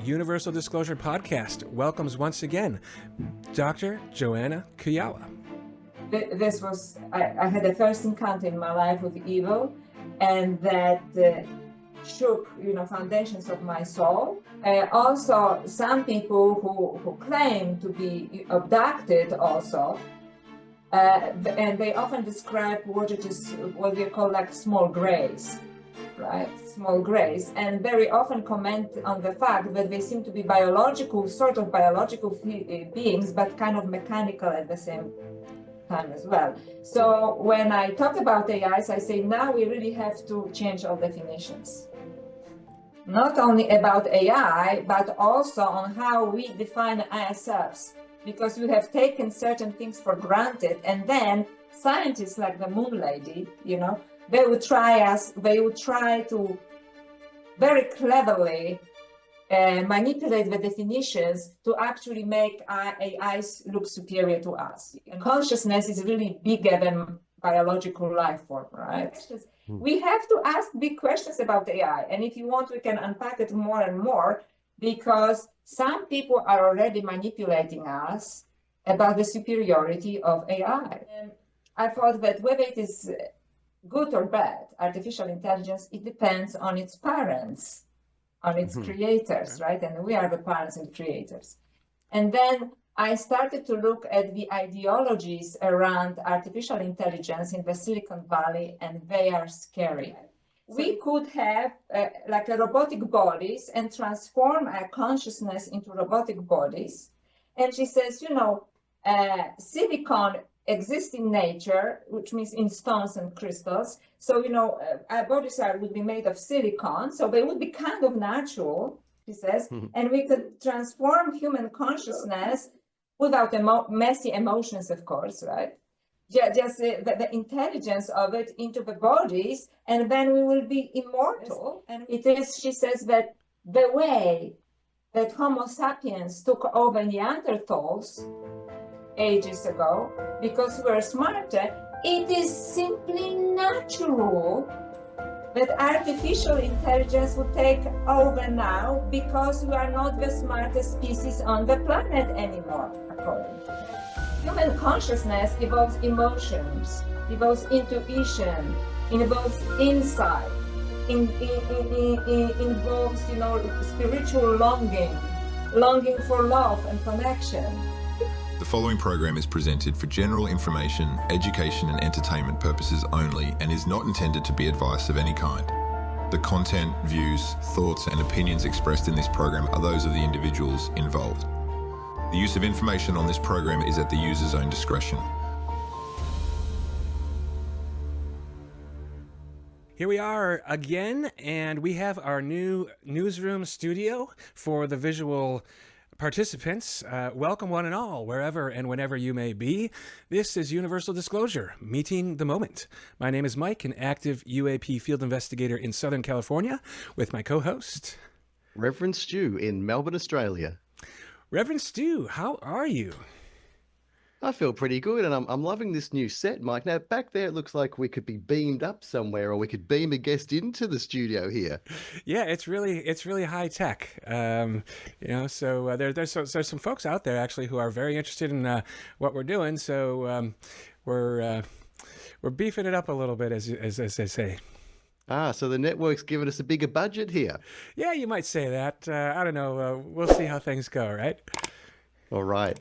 Universal Disclosure Podcast welcomes once again Dr. Joanna Kujawa. This was, I had a first encounter in my life with evil, and that shook, foundations of my soul. Also, some people who claim to be abducted also, and they often describe what we call like small grays, right? Small grays, and very often comment on the fact that they seem to be sort of biological beings, but kind of mechanical at the same time as well. So when I talk about AIs, I say now we really have to change all definitions. Not only about AI, but also on how we define ourselves, because we have taken certain things for granted, and then scientists like the Moon Lady, they would try to very cleverly manipulate the definitions to actually make AIs look superior to us. And consciousness is really bigger than biological life form, right? We have to ask big questions about AI. And if you want, we can unpack it more and more, because some people are already manipulating us about the superiority of AI. And I thought that whether it is good or bad, artificial intelligence, it depends on its parents, on its creators, right? And we are the parents and creators. And then I started to look at the ideologies around artificial intelligence in the Silicon Valley, and they are scary. We could have like a robotic bodies and transform our consciousness into robotic bodies. And she says, silicon exists in nature, which means in stones and crystals. So, our bodies would be made of silicon, so they would be kind of natural, she says, and we could transform human consciousness without messy emotions, of course, right? Just the intelligence of it into the bodies, and then we will be immortal. And it is, she says, that the way that Homo sapiens took over Neanderthals ages ago, because we're smarter, it is simply natural that artificial intelligence will take over now, because we are not the smartest species on the planet anymore, according to them. Human consciousness involves emotions, involves intuition, involves insight, involves, spiritual longing for love and connection. The following program is presented for general information, education and entertainment purposes only, and is not intended to be advice of any kind. The content, views, thoughts and opinions expressed in this program are those of the individuals involved. The use of information on this program is at the user's own discretion. Here we are again, and we have our new newsroom studio for the visual participants. Welcome one and all, wherever and whenever you may be. This is Universal Disclosure, meeting the moment. My name is Mike, an active UAP field investigator in Southern California, with my co-host, Reverend Stu in Melbourne, Australia. Reverend Stu, how are you? I feel pretty good, and I'm loving this new set, Mike. Now, back there, it looks like we could be beamed up somewhere, or we could beam a guest into the studio here. Yeah, it's really high tech. So there's some folks out there actually who are very interested in what we're doing. So we're beefing it up a little bit, as they say. Ah, so the network's given us a bigger budget here. Yeah, you might say that. I don't know. We'll see how things go, right? All right.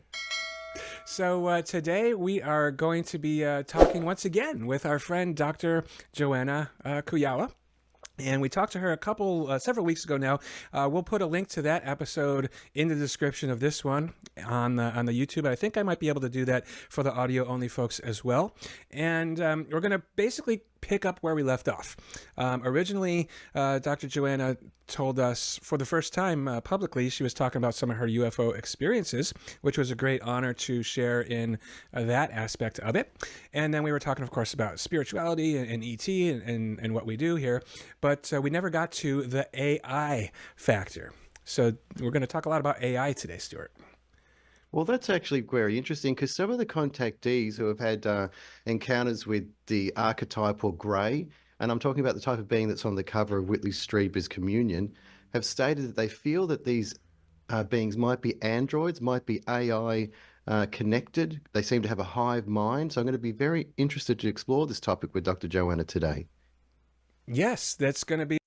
So today we are going to be talking once again with our friend Dr. Joanna Kujawa. And we talked to her several weeks ago now. We'll put a link to that episode in the description of this one on the YouTube. I think I might be able to do that for the audio only folks as well. And we're going to basically pick up where we left off. Originally, Dr. Joanna told us for the first time publicly, she was talking about some of her UFO experiences, which was a great honor to share in that aspect of it. And then we were talking, of course, about spirituality and ET and what we do here. But we never got to the AI factor. So we're going to talk a lot about AI today, Stuart. Well, that's actually very interesting, because some of the contactees who have had encounters with the archetypal grey, and I'm talking about the type of being that's on the cover of Whitley Strieber's Communion, have stated that they feel that these beings might be androids, might be AI connected. They seem to have a hive mind. So I'm going to be very interested to explore this topic with Dr. Joanna today. Yes, that's going to be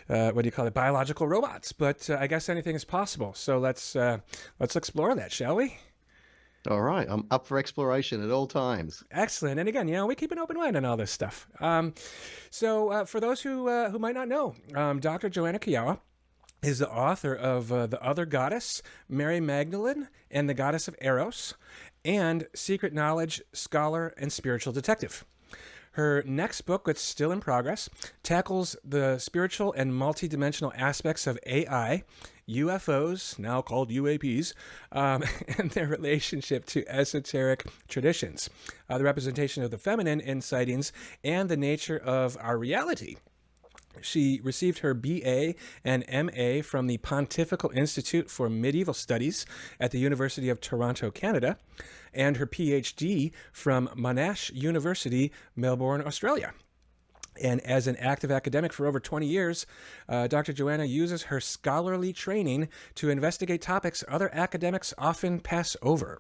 what do you call it? Biological robots, but I guess anything is possible. So let's explore that, shall we? All right, I'm up for exploration at all times. Excellent. And again, we keep an open mind on all this stuff. So for those who might not know, Dr. Joanna Kujawa is the author of The Other Goddess, Mary Magdalene, and the Goddess of Eros, and Secret Knowledge, Scholar, and Spiritual Detective. Her next book, that's still in progress, tackles the spiritual and multidimensional aspects of AI, UFOs, now called UAPs, and their relationship to esoteric traditions, the representation of the feminine in sightings, and the nature of our reality. She received her BA and MA from the Pontifical Institute for Medieval Studies at the University of Toronto, Canada, and her PhD from Monash University, Melbourne, Australia. And as an active academic for over 20 years, Dr. Joanna uses her scholarly training to investigate topics other academics often pass over.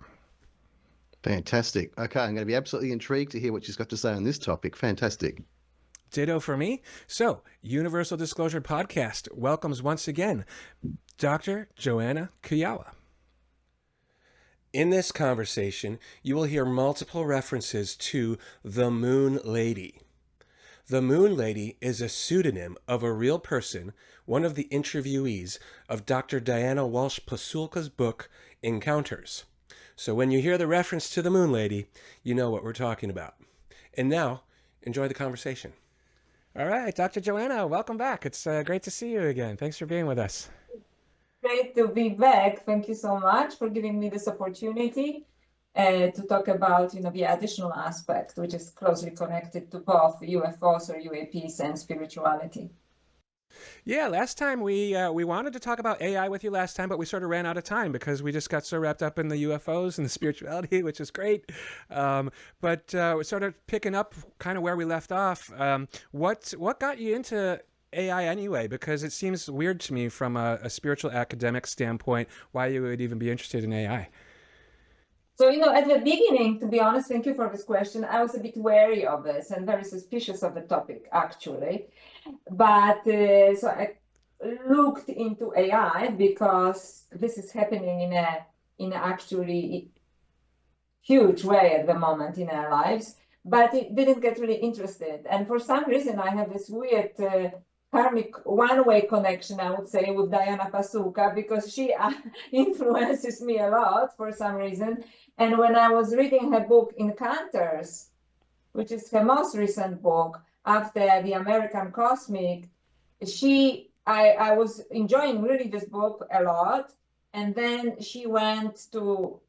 Fantastic. Okay, I'm going to be absolutely intrigued to hear what she's got to say on this topic. Fantastic. Ditto for me. So, Universal Disclosure Podcast welcomes once again Dr. Joanna Kujawa. In this conversation, you will hear multiple references to the Moon Lady. The Moon Lady is a pseudonym of a real person, one of the interviewees of Dr. Diana Walsh-Pasulka's book, Encounters. So when you hear the reference to the Moon Lady, you know what we're talking about. And now, enjoy the conversation. All right, Dr. Joanna, welcome back. It's great to see you again. Thanks for being with us. Great to be back. Thank you so much for giving me this opportunity to talk about, the additional aspect, which is closely connected to both UFOs or UAPs and spirituality. Yeah, last time we wanted to talk about AI with you last time, but we sort of ran out of time because we just got so wrapped up in the UFOs and the spirituality, which is great. But we're sort of picking up kind of where we left off. What got you into AI anyway? Because it seems weird to me from a spiritual academic standpoint why you would even be interested in AI. So, at the beginning, to be honest, thank you for this question. I was a bit wary of this and very suspicious of the topic, actually. But so I looked into AI because this is happening in a actually huge way at the moment in our lives. But it didn't get really interested. And for some reason, I have this weird karmic one-way connection, I would say, with Diana Pasulka, because she influences me a lot for some reason. And when I was reading her book, Encounters, which is her most recent book, after the American Cosmic, I was enjoying really this book a lot. And then she went to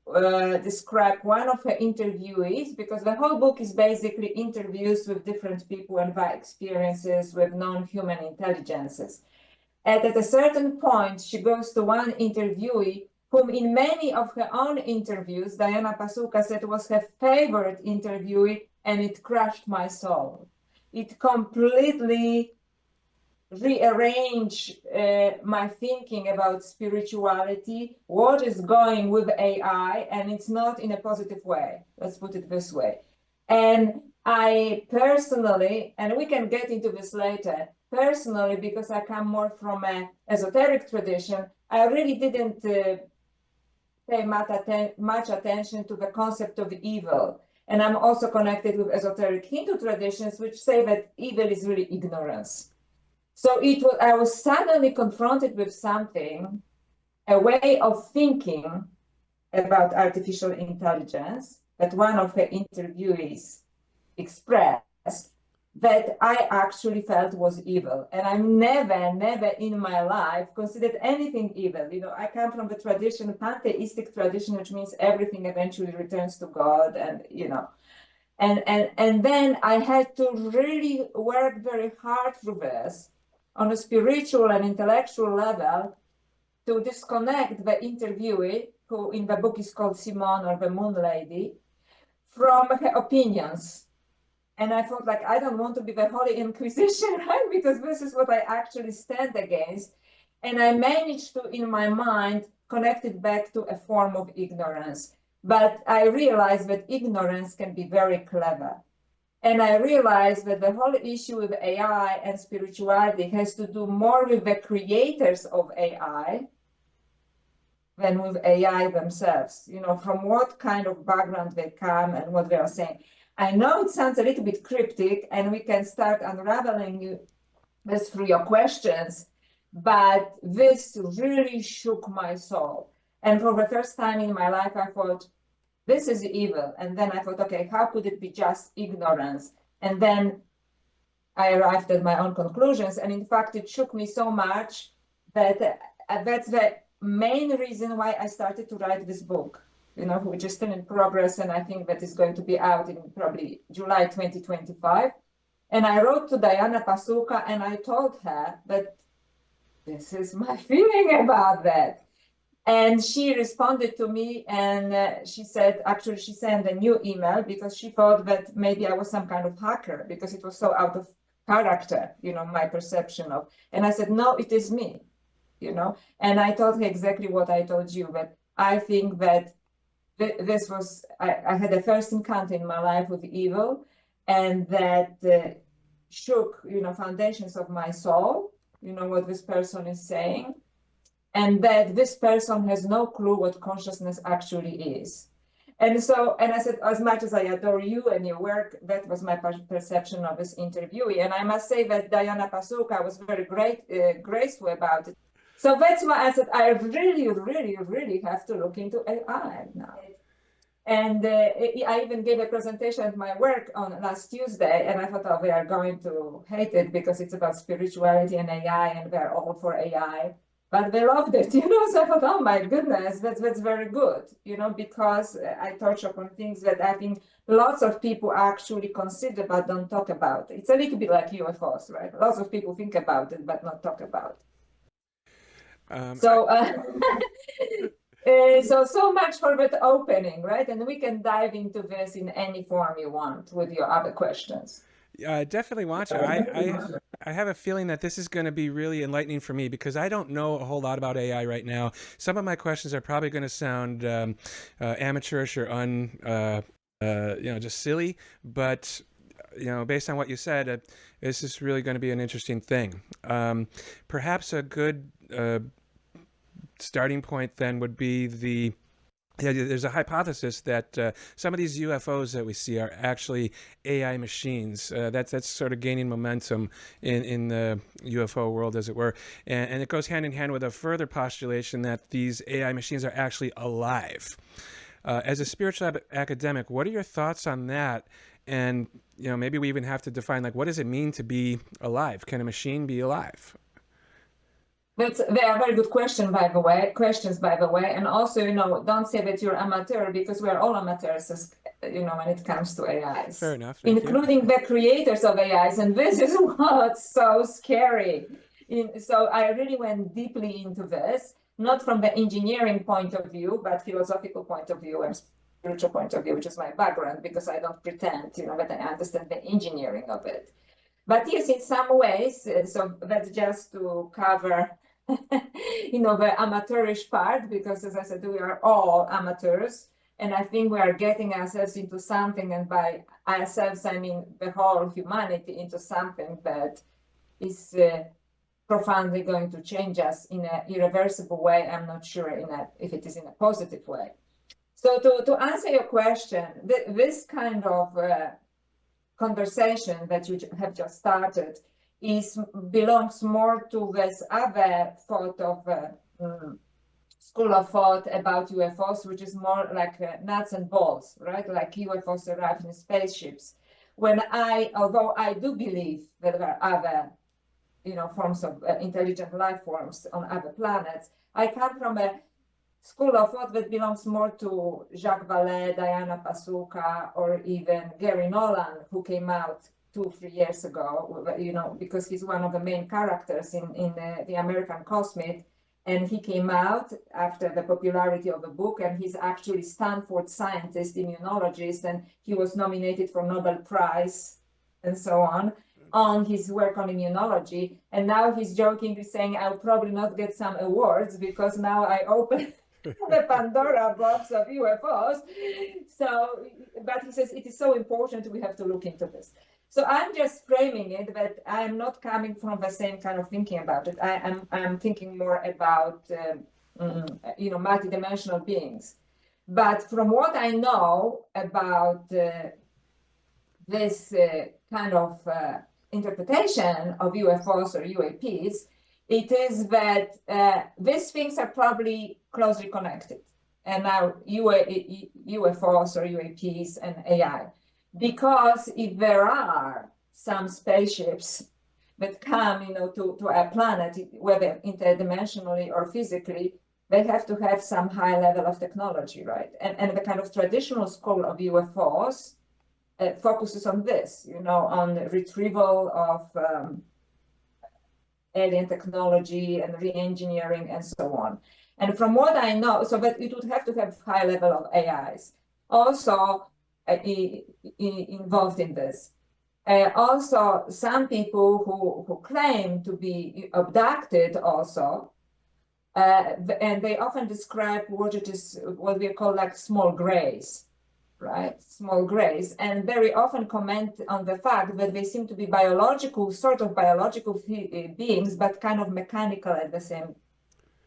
describe one of her interviewees, because the whole book is basically interviews with different people and their experiences with non-human intelligences. And at a certain point, she goes to one interviewee whom in many of her own interviews, Diana Pasulka said was her favorite interviewee, and it crushed my soul. It completely rearrange my thinking about spirituality, what is going with AI, and it's not in a positive way. Let's put it this way. And I personally, and we can get into this later, personally, because I come more from an esoteric tradition, I really didn't pay much attention to the concept of evil. And I'm also connected with esoteric Hindu traditions, which say that evil is really ignorance. So I was suddenly confronted with something, a way of thinking about artificial intelligence that one of her interviewees expressed that I actually felt was evil. And I've never in my life considered anything evil. I come from the tradition, pantheistic tradition, which means everything eventually returns to God, and and then I had to really work very hard through this on a spiritual and intellectual level to disconnect the interviewee, who in the book is called Simone, or the Moon Lady, from her opinions. And I thought, I don't want to be the Holy Inquisition, right? Because this is what I actually stand against. And I managed to, in my mind, connected back to a form of ignorance. But I realized that ignorance can be very clever. And I realized that the whole issue with AI and spirituality has to do more with the creators of AI than with AI themselves, from what kind of background they come and what they are saying. I know it sounds a little bit cryptic, and we can start unraveling this through your questions, but this really shook my soul. And for the first time in my life, I thought, this is evil. And then I thought, okay, how could it be just ignorance? And then I arrived at my own conclusions. And in fact, it shook me so much that that's the main reason why I started to write this book, which is still in progress. And I think that is going to be out in probably July 2025. And I wrote to Diana Pasuka and I told her that this is my feeling about that. And she responded to me and she said, actually, she sent a new email because she thought that maybe I was some kind of hacker because it was so out of character, my perception of. And I said, no, it is me, And I told her exactly what I told you, that I think that this was, I had a first encounter in my life with evil, and that shook, foundations of my soul, what this person is saying. And that this person has no clue what consciousness actually is. And I said, as much as I adore you and your work, that was my perception of this interviewee. And I must say that Diana Pasuka was very graceful about it. So that's why I said, I really, really, really have to look into AI now. And I even gave a presentation of my work on last Tuesday, and I thought, oh, they are going to hate it because it's about spirituality and AI, and they're all for AI. But they loved it, So I thought, oh my goodness, that's very good, because I touch upon things that I think lots of people actually consider but don't talk about. It's a little bit like UFOs, right? Lots of people think about it but not talk about it. So much for that opening, right? And we can dive into this in any form you want with your other questions. I definitely want to. I have a feeling that this is going to be really enlightening for me because I don't know a whole lot about AI right now. Some of my questions are probably going to sound amateurish or just silly. But based on what you said, this is really going to be an interesting thing. Perhaps a good starting point then would be there's a hypothesis that some of these UFOs that we see are actually AI machines. That's sort of gaining momentum in the UFO world, as it were. And it goes hand in hand with a further postulation that these AI machines are actually alive. As a spiritual academic, what are your thoughts on that? And maybe we even have to define, what does it mean to be alive? Can a machine be alive? They are very good questions, by the way. And also, don't say that you're amateur because we are all amateurs, when it comes to AIs. Fair enough. Including the creators of AIs. And this is what's so scary. So I really went deeply into this, not from the engineering point of view, but philosophical point of view and spiritual point of view, which is my background, because I don't pretend, that I understand the engineering of it. But yes, in some ways, so that's just to cover the amateurish part, because as I said, we are all amateurs, and I think we are getting ourselves into something, and by ourselves I mean the whole humanity, into something that is profoundly going to change us in an irreversible way. I'm not sure if it is in a positive way. So to answer your question, this kind of conversation that you have just started belongs more to this other thought of school of thought about UFOs, which is more like nuts and bolts, right? Like UFOs arrive in spaceships. Although I do believe that there are other, forms of intelligent life forms on other planets, I come from a school of thought that belongs more to Jacques Vallée, Diana Pasuka, or even Gary Nolan, who came out 2-3 years ago, because he's one of the main characters in the American Cosmid. And he came out after the popularity of the book, and he's actually Stanford scientist, immunologist, and he was nominated for Nobel Prize and so on. on his work on immunology. And now he's jokingly saying, I'll probably not get some awards because now I open the Pandora box of UFOs. So, but he says it is so important, we have to look into this. So I'm just framing it that I'm not coming from the same kind of thinking about it. I'm thinking more about, multidimensional beings. But from what I know about this kind of interpretation of UFOs or UAPs, it is that these things are probably closely connected. And now UFOs or UAPs and AI. Because if there are some spaceships that come, to our planet, whether interdimensionally or physically, they have to have some high level of technology, right? And the kind of traditional school of UFOs focuses on this, on the retrieval of alien technology and re-engineering and so on. And from what I know, so that it would have to have high level of AIs. Also, involved in this. Also, some people who claim to be abducted also, and they often describe what we call like small grays, right? Small grays, and very often comment on the fact that they seem to be sort of biological beings, but kind of mechanical at the same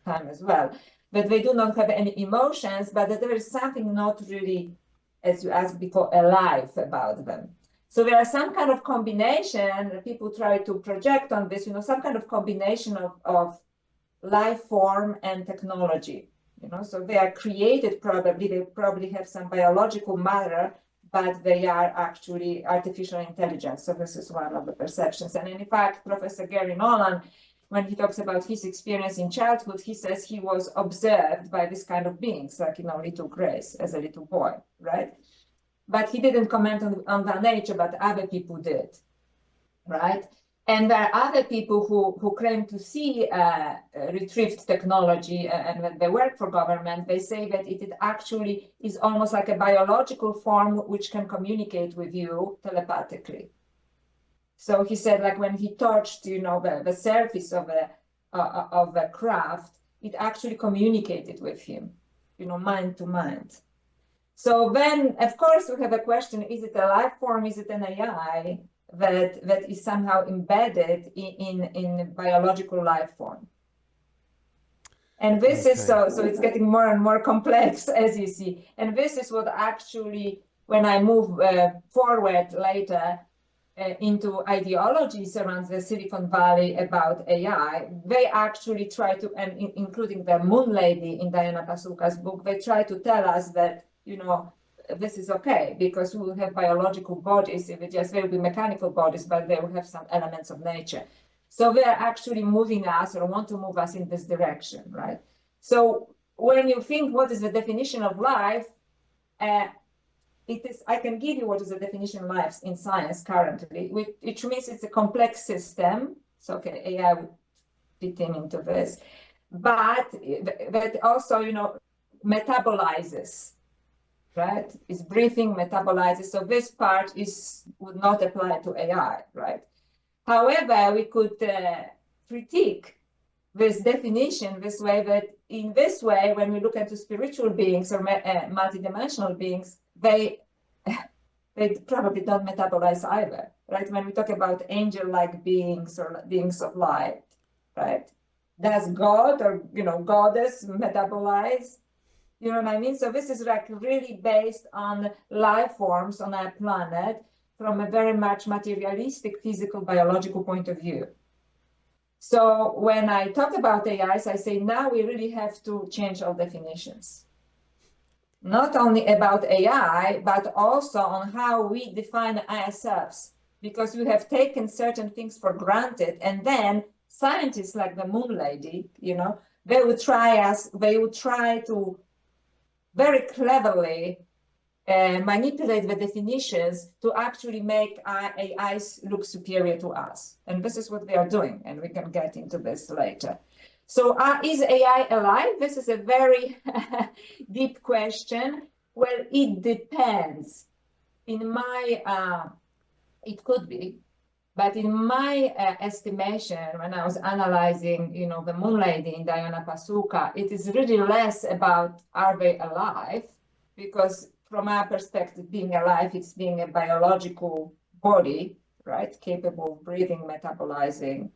time as well. That they do not have any emotions, but that there is something not really, as you asked before, alive about them. So there are some kind of combination, people try to project on this, some kind of combination of life form and technology. So they are created they probably have some biological matter, but they are actually artificial intelligence. So this is one of the perceptions. And in fact, Professor Gary Nolan, when he talks about his experience in childhood, he says he was observed by this kind of beings, like, little grays as a little boy, right? But he didn't comment on their nature, but other people did, right? And there are other people who claim to see retrieved technology, and when they work for government, they say that it actually is almost like a biological form which can communicate with you telepathically. So he said, like when he touched, the surface of a craft, it actually communicated with him, mind to mind. So then, of course, we have a question: is it a life form? Is it an AI that is somehow embedded in biological life form? And this is so it's getting more and more complex, as you see. And this is what actually, when I move forward later into ideologies around the Silicon Valley about AI, they actually try to, and including the Moon Lady in Diana Pasulka's book, they try to tell us that, this is okay because we will have biological bodies. If they will be mechanical bodies, but they will have some elements of nature. So they are actually moving us or want to move us in this direction, right? So when you think what is the definition of life, I can give you what is the definition of life in science currently, which means it's a complex system. So, okay, AI would fit into this, but that also, metabolizes, right? It's breathing, metabolizes. So this part would not apply to AI, right? However, we could critique this definition this way, that in this way, when we look into spiritual beings or multidimensional beings, they probably don't metabolize either, right? When we talk about angel-like beings or beings of light, right? Does God or, goddess metabolize? You know what I mean? So this is like really based on life forms on our planet from a very much materialistic, physical, biological point of view. So when I talk about AIs, I say now we really have to change our definitions. Not only about AI, but also on how we define ourselves, because we have taken certain things for granted, and then scientists like the Moon Lady, they would try to very cleverly manipulate the definitions to actually make our AIs look superior to us. And this is what they are doing, and we can get into this later. So is AI alive? This is a very deep question. Well, it depends. It could be, But in my estimation, when I was analyzing, the Moon Lady in Diana Pasuka, it is really less about are they alive, because from our perspective, being alive, it's being a biological body, right, capable of breathing, metabolizing.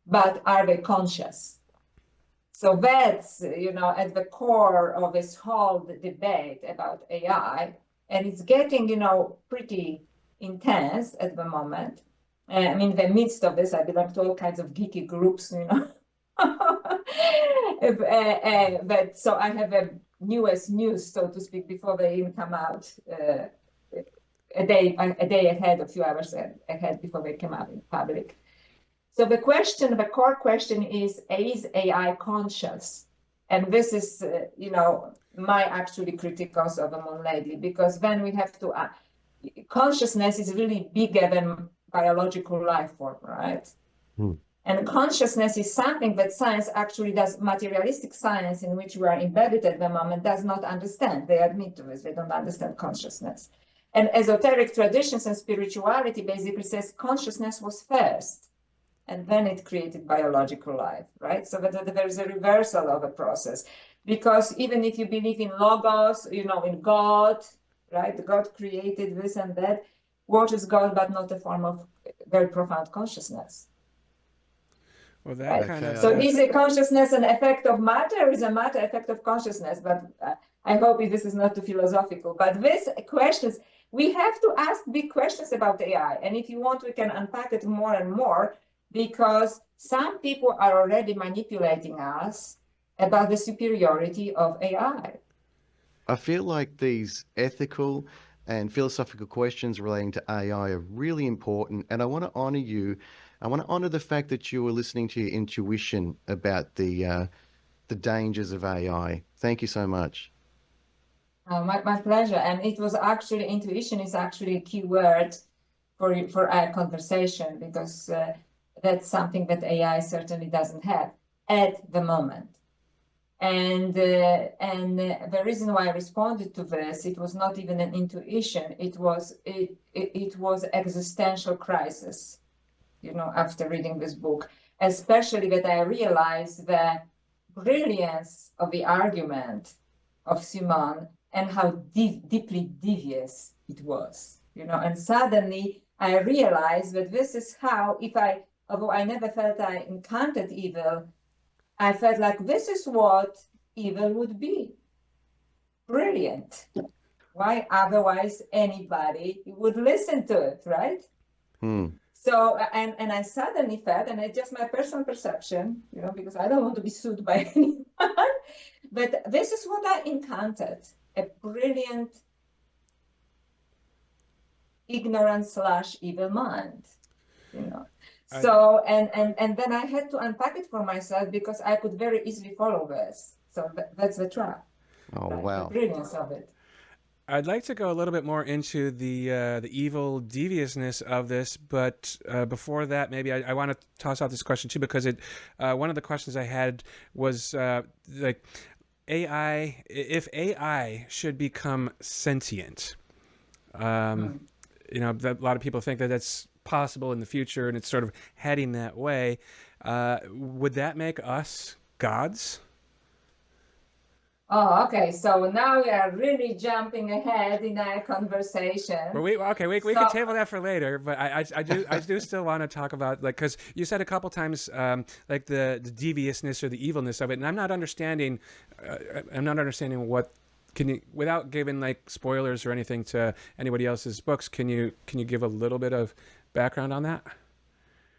But are they conscious? So that's, at the core of this whole debate about AI, and it's getting, pretty intense at the moment. I'm in the midst of this. I belong to all kinds of geeky groups, But so I have a newest news, so to speak, before they even come out, a day ahead, a few hours ahead before they come out in public. So the core question is AI conscious? And this is, my actually criticals of the Moon Lady, because then we have to, consciousness is really bigger than biological life form, right? And consciousness is something that science actually does, materialistic science in which we are embedded at the moment does not understand. They admit to this, they don't understand consciousness. And esoteric traditions and spirituality basically says consciousness was first, and then it created biological life, right? So that there's a reversal of a process, because even if you believe in logos, in God, right? God created this and that. What is God but not a form of very profound consciousness? Well, that Right. kind of. So is a consciousness an effect of matter, or is a matter effect of consciousness? But I hope this is not too philosophical. But these questions, we have to ask big questions about AI. And if you want, we can unpack it more and more, because some people are already manipulating us about the superiority of AI. I feel like these ethical and philosophical questions relating to AI are really important, and I want to honor you. I want to honor the fact that you were listening to your intuition about the dangers of AI. Thank you so much. My pleasure. And it was actually, intuition is actually a key word for our conversation, because that's something that AI certainly doesn't have at the moment. And the reason why I responded to this, it was not even an intuition. It was existential crisis, after reading this book, especially that I realized the brilliance of the argument of Simon and how deeply devious it was, and suddenly I realized that this is how, although I never felt I encountered evil, I felt like this is what evil would be. Brilliant. Why otherwise anybody would listen to it, right? So, and I suddenly felt, and it's just my personal perception, because I don't want to be sued by anyone, but this is what I encountered, a brilliant, ignorant/evil mind, So, and then I had to unpack it for myself, because I could very easily follow this. So that's the trap. Oh, right? wow. The brilliance of it. I'd like to go a little bit more into the evil deviousness of this, but before that, maybe I want to toss out this question too, because one of the questions I had was like AI. If AI should become sentient, a lot of people think that that's possible in the future, and it's sort of heading that way. Would that make us gods? Oh, okay. So now we are really jumping ahead in our conversation. Well, we can table that for later. But I do still want to talk about, like, because you said a couple times like the deviousness or the evilness of it, and I'm not understanding. What can you, without giving like spoilers or anything to anybody else's books, can you give a little bit of background on that?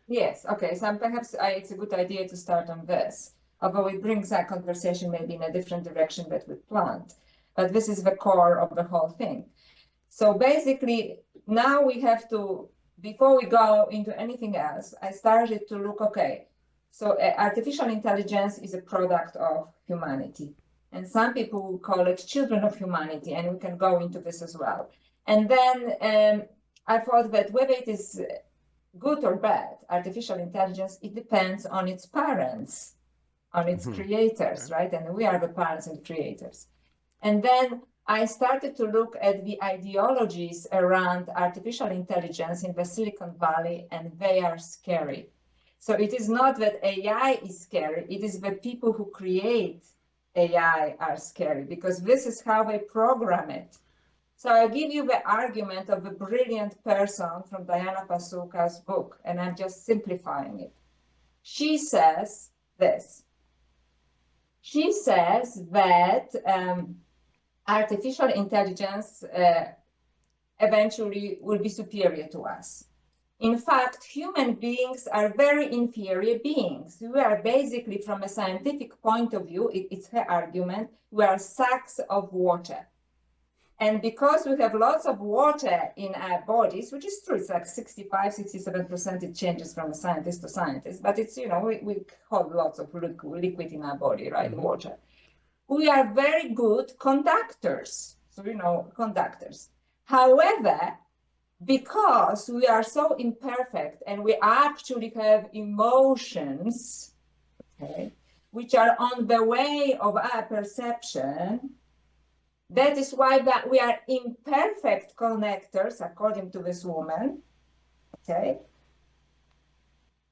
Yes. Okay. So perhaps it's a good idea to start on this, although it brings our conversation maybe in a different direction that we planned. But this is the core of the whole thing. So basically, now we have to, before we go into anything else, I started to look, okay, so artificial intelligence is a product of humanity. And some people will call it children of humanity, and we can go into this as well. And then I thought that whether it is good or bad, artificial intelligence, it depends on its parents, on its creators, right? And we are the parents and creators. And then I started to look at the ideologies around artificial intelligence in the Silicon Valley, and they are scary. So it is not that AI is scary, it is the people who create AI are scary, because this is how they program it. So I'll give you the argument of a brilliant person from Diana Pasuka's book, and I'm just simplifying it. She says this. She says that artificial intelligence eventually will be superior to us. In fact, human beings are very inferior beings. We are basically, from a scientific point of view, it's her argument, we are sacks of water. And because we have lots of water in our bodies, which is true, it's like 65, 67%, it changes from scientist to scientist, but it's, you know, we hold lots of liquid in our body, right, mm-hmm. Water. We are very good conductors, so, you know, conductors. However, because we are so imperfect and we actually have emotions, okay, which are on the way of our perception, that is why that we are imperfect connectors, according to this woman, okay,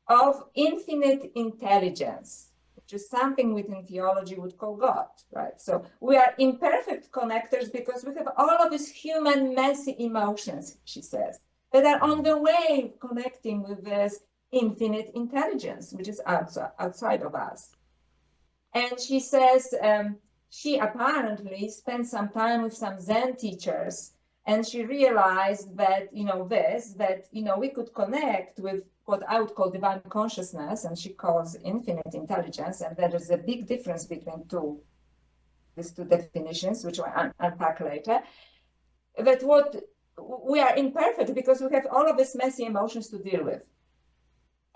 of infinite intelligence, which is something within theology would call God, right? So we are imperfect connectors because we have all of these human messy emotions, she says, that are on the way of connecting with this infinite intelligence, which is outside of us. And she says, she apparently spent some time with some Zen teachers, and she realized that, you know, we could connect with what I would call divine consciousness, and she calls infinite intelligence, and there is a big difference between these two definitions, which we'll unpack later, that what we are imperfect because we have all of these messy emotions to deal with.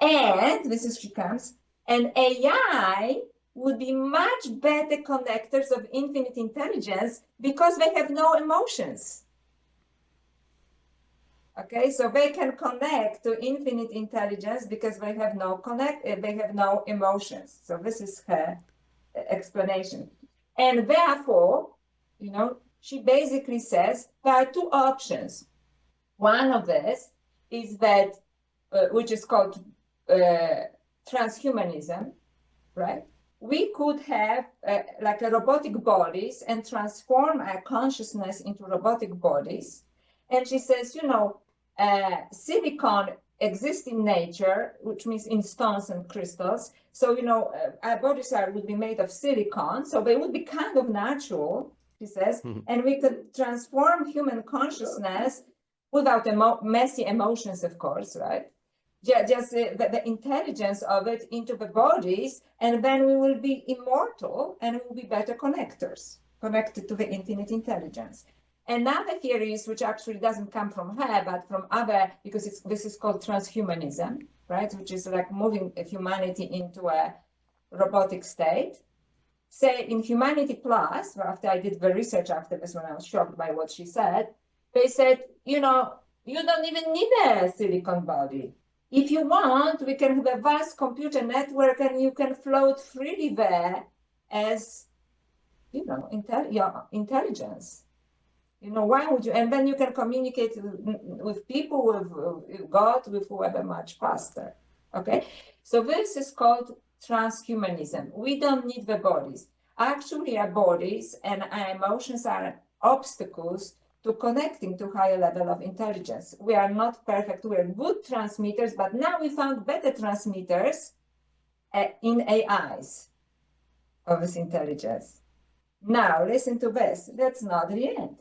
And this is, she comes, and AI would be much better connectors of infinite intelligence because they have no emotions. Okay, so they can connect to infinite intelligence because they have no emotions. So this is her explanation. And therefore, you know, she basically says there are two options. One of this is that, which is called transhumanism, right? We could have like a robotic bodies and transform our consciousness into robotic bodies. And she says, you know, silicon exists in nature, which means in stones and crystals. So, you know, our bodies would be made of silicon, so they would be kind of natural, she says, and we could transform human consciousness without messy emotions, of course, right? Just the intelligence of it into the bodies, and then we will be immortal and we will be better connectors, connected to the infinite intelligence. Another theory, which actually doesn't come from her, but from other, because this is called transhumanism, right? Which is like moving humanity into a robotic state. Say in Humanity Plus, after I did the research after this, when I was shocked by what she said, they said, you know, you don't even need a silicon body. If you want, we can have a vast computer network and you can float freely there as, you know, intelligence. You know, why would you? And then you can communicate with people, with God, with whoever much faster. Okay, so this is called transhumanism. We don't need the bodies. Actually, our bodies and our emotions are obstacles to connecting to higher level of intelligence. We are not perfect. We are good transmitters, but now we found better transmitters in AIs of this intelligence. Now, listen to this. That's not the end.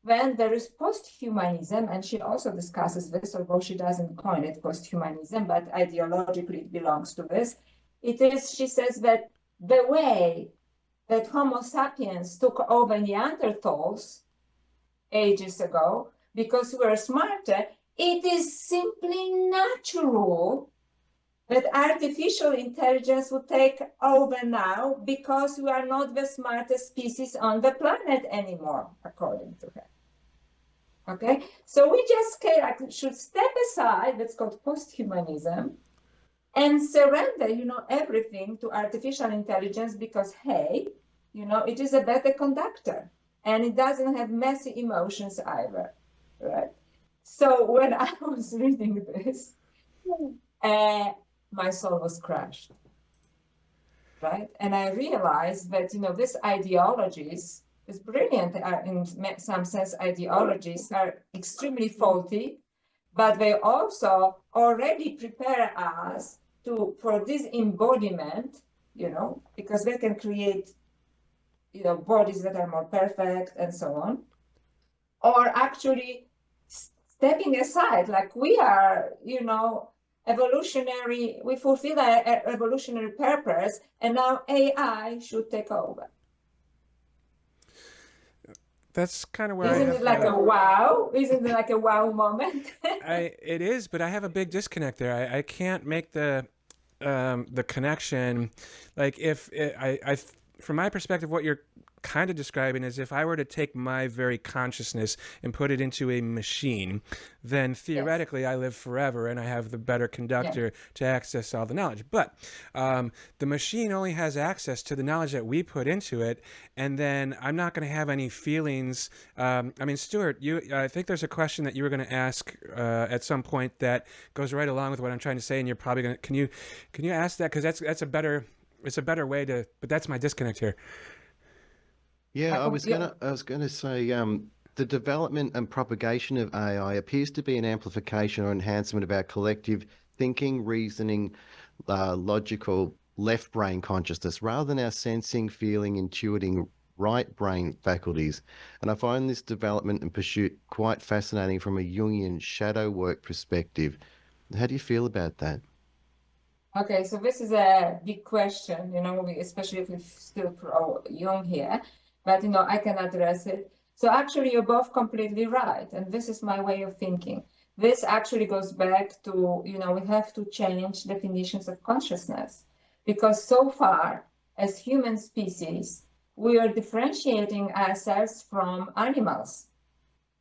Then there is post-humanism, and she also discusses this, although she doesn't coin it post-humanism, but ideologically it belongs to this. It is, she says, that the way that Homo sapiens took over Neanderthals ages ago, because we were smarter, it is simply natural that artificial intelligence would take over now because we are not the smartest species on the planet anymore, according to her. Okay, so we just should step aside, that's called post-humanism, and surrender, you know, everything to artificial intelligence because, hey, you know, it is a better conductor. and it doesn't have messy emotions either, right? So when I was reading this, my soul was crushed, right? And I realized that, these ideologies, these brilliant, in some sense, ideologies are extremely faulty, but they also already prepare us for this embodiment, because they can create, bodies that are more perfect and so on, or actually stepping aside, like we are, evolutionary, we fulfill our evolutionary purpose, and now AI should take over. That's kind of where Isn't I have, it like a wow? Isn't it like a wow moment? it is, but I have a big disconnect there. I can't make the connection. Like if from my perspective, what you're kind of describing is if I were to take my very consciousness and put it into a machine, then theoretically yes. I live forever and I have the better conductor yes. to access all the knowledge. But the machine only has access to the knowledge that we put into it, and then I'm not going to have any feelings. I mean, Stuart, I think there's a question that you were going to ask at some point that goes right along with what I'm trying to say, and you're probably going to. Can you ask that, because it's a better way to. But that's my disconnect here. Yeah, I was gonna say the development and propagation of AI appears to be an amplification or enhancement of our collective thinking, reasoning, logical left brain consciousness, rather than our sensing, feeling, intuiting right brain faculties. And I find this development and pursuit quite fascinating from a Jungian shadow work perspective. How do you feel about that? Okay, so this is a big question, especially if we still pro Jung here. But, I can address it. So actually, you're both completely right. And this is my way of thinking. This actually goes back to, we have to change definitions of consciousness. Because so far, as human species, we are differentiating ourselves from animals.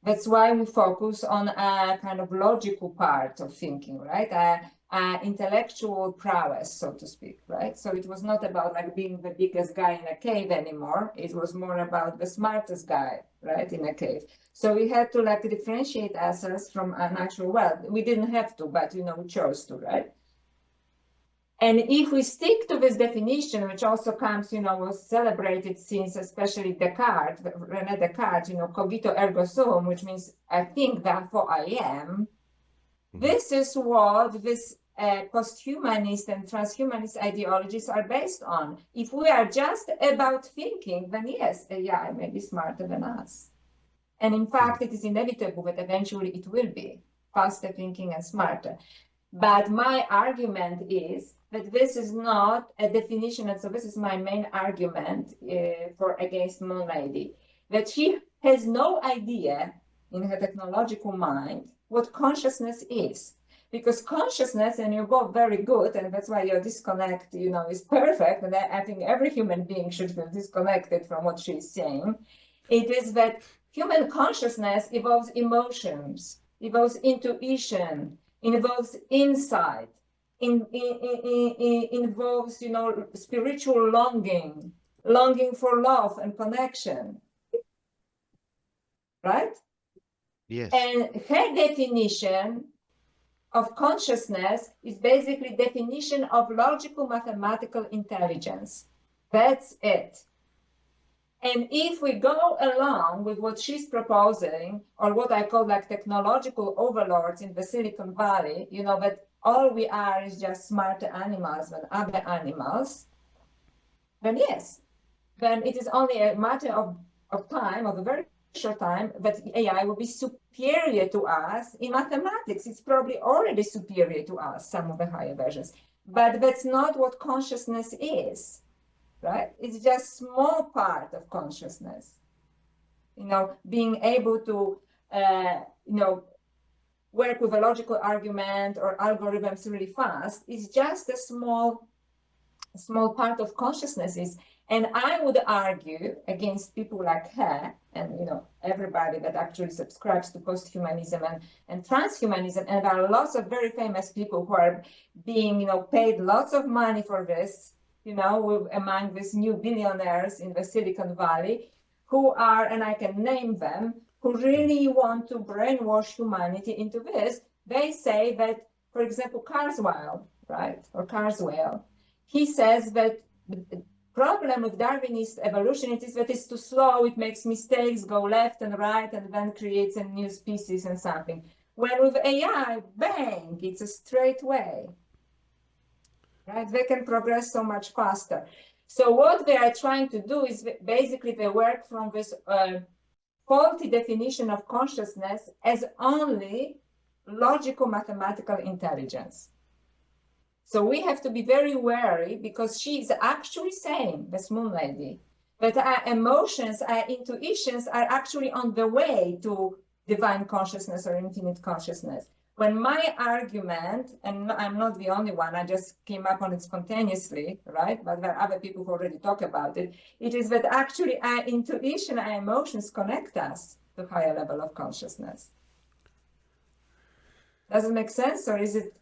That's why we focus on a kind of logical part of thinking, right? Intellectual prowess, so to speak, right? So it was not about like being the biggest guy in a cave anymore. It was more about the smartest guy, right, in a cave. So we had to like differentiate ourselves from a natural world. We didn't have to, but we chose to, right? And if we stick to this definition, which also comes, was celebrated since especially Descartes, René Descartes, cogito ergo sum, which means I think, therefore I am. Mm-hmm. This is what this post-humanist and transhumanist ideologies are based on. If we are just about thinking, then yes, AI may be smarter than us. And in fact, it is inevitable that eventually it will be faster thinking and smarter. But my argument is that this is not a definition, and so this is my main argument for against Moon Lady, that she has no idea in her technological mind what consciousness is. Because consciousness, and you're both very good, and that's why your disconnect, is perfect, and I think every human being should feel disconnected from what she's saying. It is that human consciousness involves emotions, involves intuition, involves insight, involves, spiritual longing for love and connection, right? Yes. And her definition of consciousness is basically definition of logical mathematical intelligence. That's it. And if we go along with what she's proposing, or what I call like technological overlords in the Silicon Valley, that all we are is just smarter animals than other animals, then yes, then it is only a matter of time, of a very short time, that AI will be superior to us in mathematics. It's probably already superior to us, some of the higher versions. But that's not what consciousness is. Right? It's just small part of consciousness. Being able to, work with a logical argument or algorithms really fast is just a small part of consciousnesses. And I would argue against people like her and, everybody that actually subscribes to post-humanism and transhumanism. And there are lots of very famous people who are being, paid lots of money for this, among these new billionaires in the Silicon Valley, who are, and I can name them, who really want to brainwash humanity into this. They say that, for example, Carswell, right, or Carswell, he says that the problem with Darwinist evolution is that it's too slow, it makes mistakes, go left and right, and then creates a new species and something. When with AI, bang, it's a straight way, right? They can progress so much faster. So what they are trying to do is basically they work from this faulty definition of consciousness as only logical mathematical intelligence. So we have to be very wary, because she is actually saying, this moon lady, that our emotions, our intuitions are actually on the way to divine consciousness or infinite consciousness. When my argument, and I'm not the only one, I just came up on it spontaneously, right? But there are other people who already talk about it. It is that actually our intuition, our emotions connect us to higher level of consciousness. Does it make sense, or is it?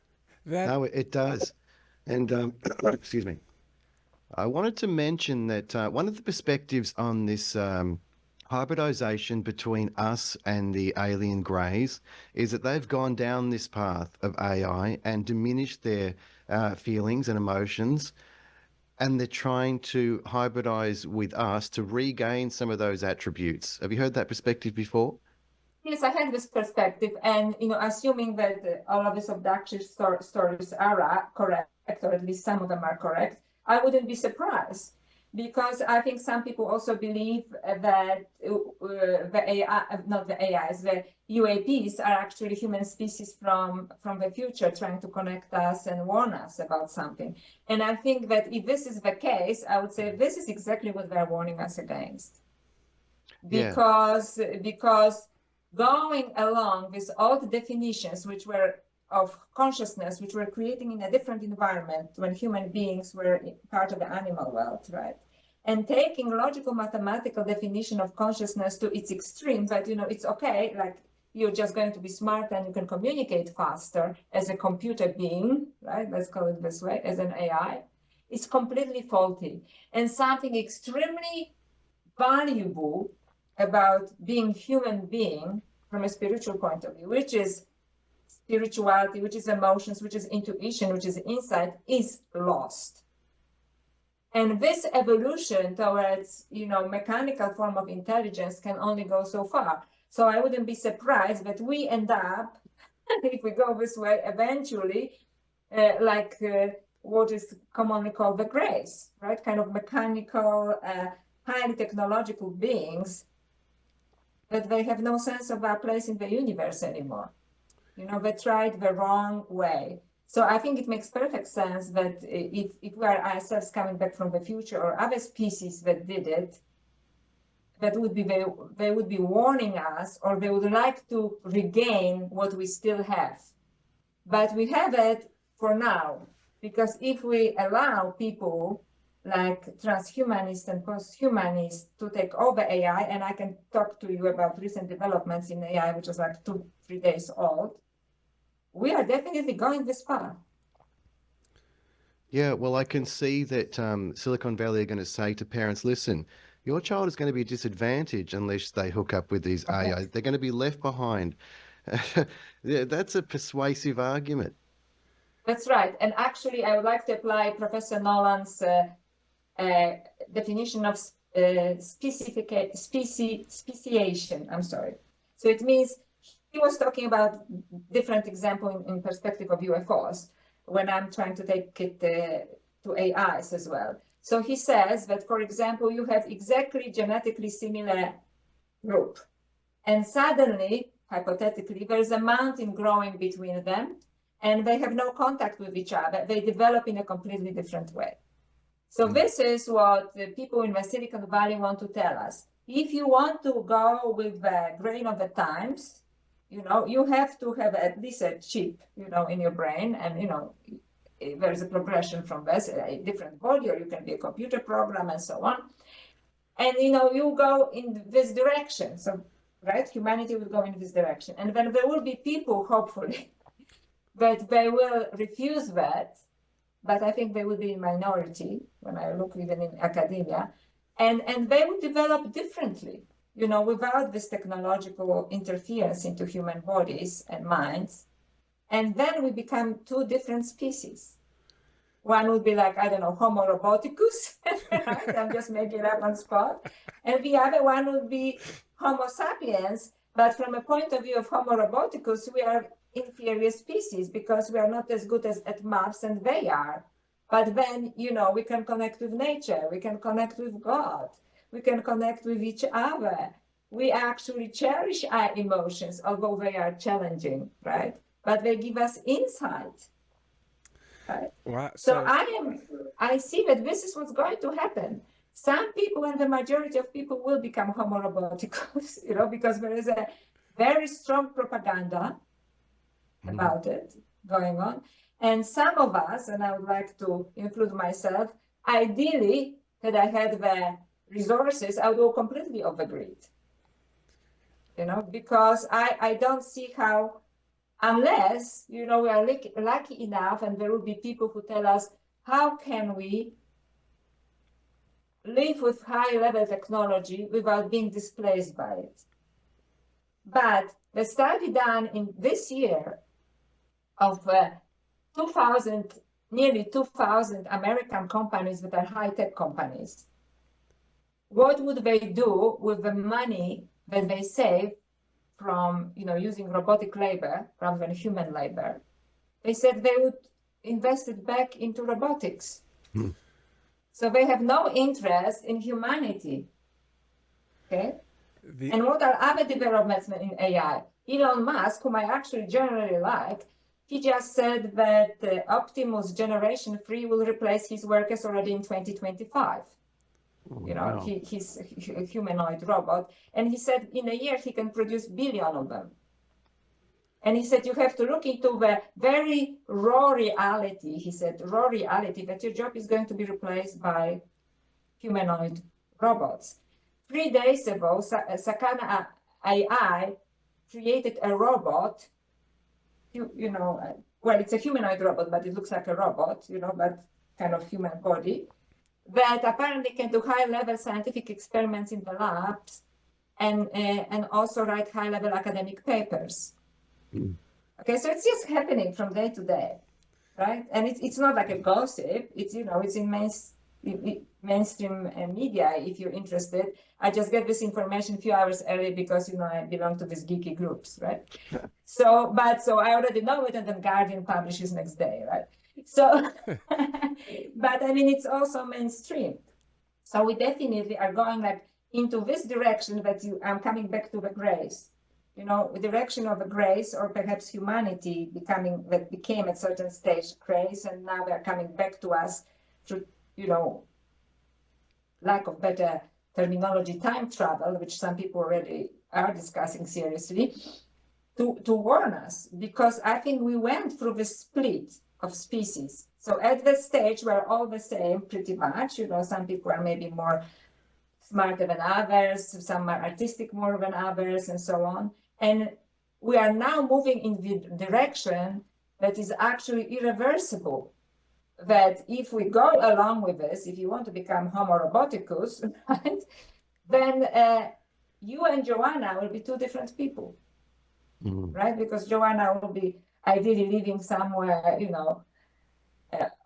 No, it does. And excuse me. I wanted to mention that one of the perspectives on this hybridization between us and the alien greys is that they've gone down this path of AI and diminished their feelings and emotions, and they're trying to hybridize with us to regain some of those attributes. Have you heard that perspective before? Yes, I had this perspective, and assuming that all of these abduction stories are correct, or at least some of them are correct, I wouldn't be surprised, because I think some people also believe that the AI, not the AIs, the UAPs are actually human species from the future trying to connect us and warn us about something. And I think that if this is the case, I would say this is exactly what they're warning us against, because going along with old definitions which were of consciousness, which were creating in a different environment when human beings were part of the animal world, right? And taking logical mathematical definition of consciousness to its extreme, that, it's okay, like you're just going to be smart and you can communicate faster as a computer being, right? Let's call it this way, as an AI. It's completely faulty. And something extremely valuable about being human being from a spiritual point of view, which is spirituality, which is emotions, which is intuition, which is insight, is lost. And this evolution towards, mechanical form of intelligence can only go so far. So I wouldn't be surprised that we end up, if we go this way, eventually, what is commonly called the grays, right? Kind of mechanical, highly technological beings, that they have no sense of our place in the universe anymore. They tried the wrong way. So I think it makes perfect sense that if we are ourselves coming back from the future, or other species that did it, they would be warning us, or they would like to regain what we still have. But we have it for now, because if we allow people like transhumanists and posthumanists to take over AI, and I can talk to you about recent developments in AI, which is like 2-3 days old, we are definitely going this path. Yeah, well, I can see that Silicon Valley are going to say to parents, listen, your child is going to be disadvantaged unless they hook up with these AI. They're going to be left behind. Yeah, that's a persuasive argument. That's right. And actually, I would like to apply Professor Nolan's definition of speciation. I'm sorry. So it means he was talking about different example in perspective of UFOs, when I'm trying to take it to AIs as well. So he says that, for example, you have exactly genetically similar group, and suddenly, hypothetically, there's a mountain growing between them, and they have no contact with each other. They develop in a completely different way. So this is what the people in the Silicon Valley want to tell us. If you want to go with the grain of the times, you have to have at least a chip, in your brain, and, there's a progression from this, a different body, or you can be a computer program and so on. And, you go in this direction. So, right, humanity will go in this direction. And then there will be people, hopefully, that they will refuse that, but I think they will be in minority when I look even in academia. and they would develop differently, without this technological interference into human bodies and minds. And then we become two different species. One would be like, I don't know, Homo Roboticus, right? I'm just making it up on spot. And the other one would be Homo sapiens. But from a point of view of Homo Roboticus, we are inferior species because we are not as good at maths and they are. But then, we can connect with nature. We can connect with God. We can connect with each other. We actually cherish our emotions, although they are challenging, right? But they give us insight. Right. Wow. So I see that this is what's going to happen. Some people and the majority of people will become Homo Roboticus, because there is a very strong propaganda about it going on. And some of us, and I would like to include myself, ideally, had I had the resources, I would go completely off the grid. Because I don't see how, unless, we are lucky enough, and there will be people who tell us, how can we live with high-level technology without being displaced by it? But the study done in this year of nearly 2,000 American companies that are high-tech companies, what would they do with the money that they save from using robotic labor rather than human labor? They said they would invest it back into robotics. So they have no interest in humanity. Okay. And what are other developments in AI? Elon Musk, whom I actually generally like, he just said that Optimus Generation 3 will replace his workers already in 2025. Wow. He's a humanoid robot. And he said in a year he can produce billion of them. And he said you have to look into the very raw reality. He said raw reality that your job is going to be replaced by humanoid robots. 3 days ago, Sakana AI created a robot. Well, it's a humanoid robot, but it looks like a robot, but kind of human body, that apparently can do high-level scientific experiments in the labs and also write high-level academic papers. Okay, so it's just happening from day to day, right? And it's not like a gossip. It's it's in mainstream media. If you're interested, I just get this information a few hours early because I belong to these geeky groups, right? So I already know it, and then Guardian publishes next day, right? So, but I mean, it's also mainstream. So we definitely are going into this direction that I'm coming back to the grace, the direction of the grace, or perhaps humanity became at certain stage grace, and now they're coming back to us through, lack of better terminology, time travel, which some people already are discussing seriously, to warn us, because I think we went through the split of species. So at the stage we're all the same pretty much, some people are maybe more smarter than others, some are artistic more than others, and so on. And we are now moving in the direction that is actually irreversible. That if we go along with this, if you want to become Homo Roboticus, right, then you and Joanna will be two different people, right? Because Joanna will be ideally living somewhere,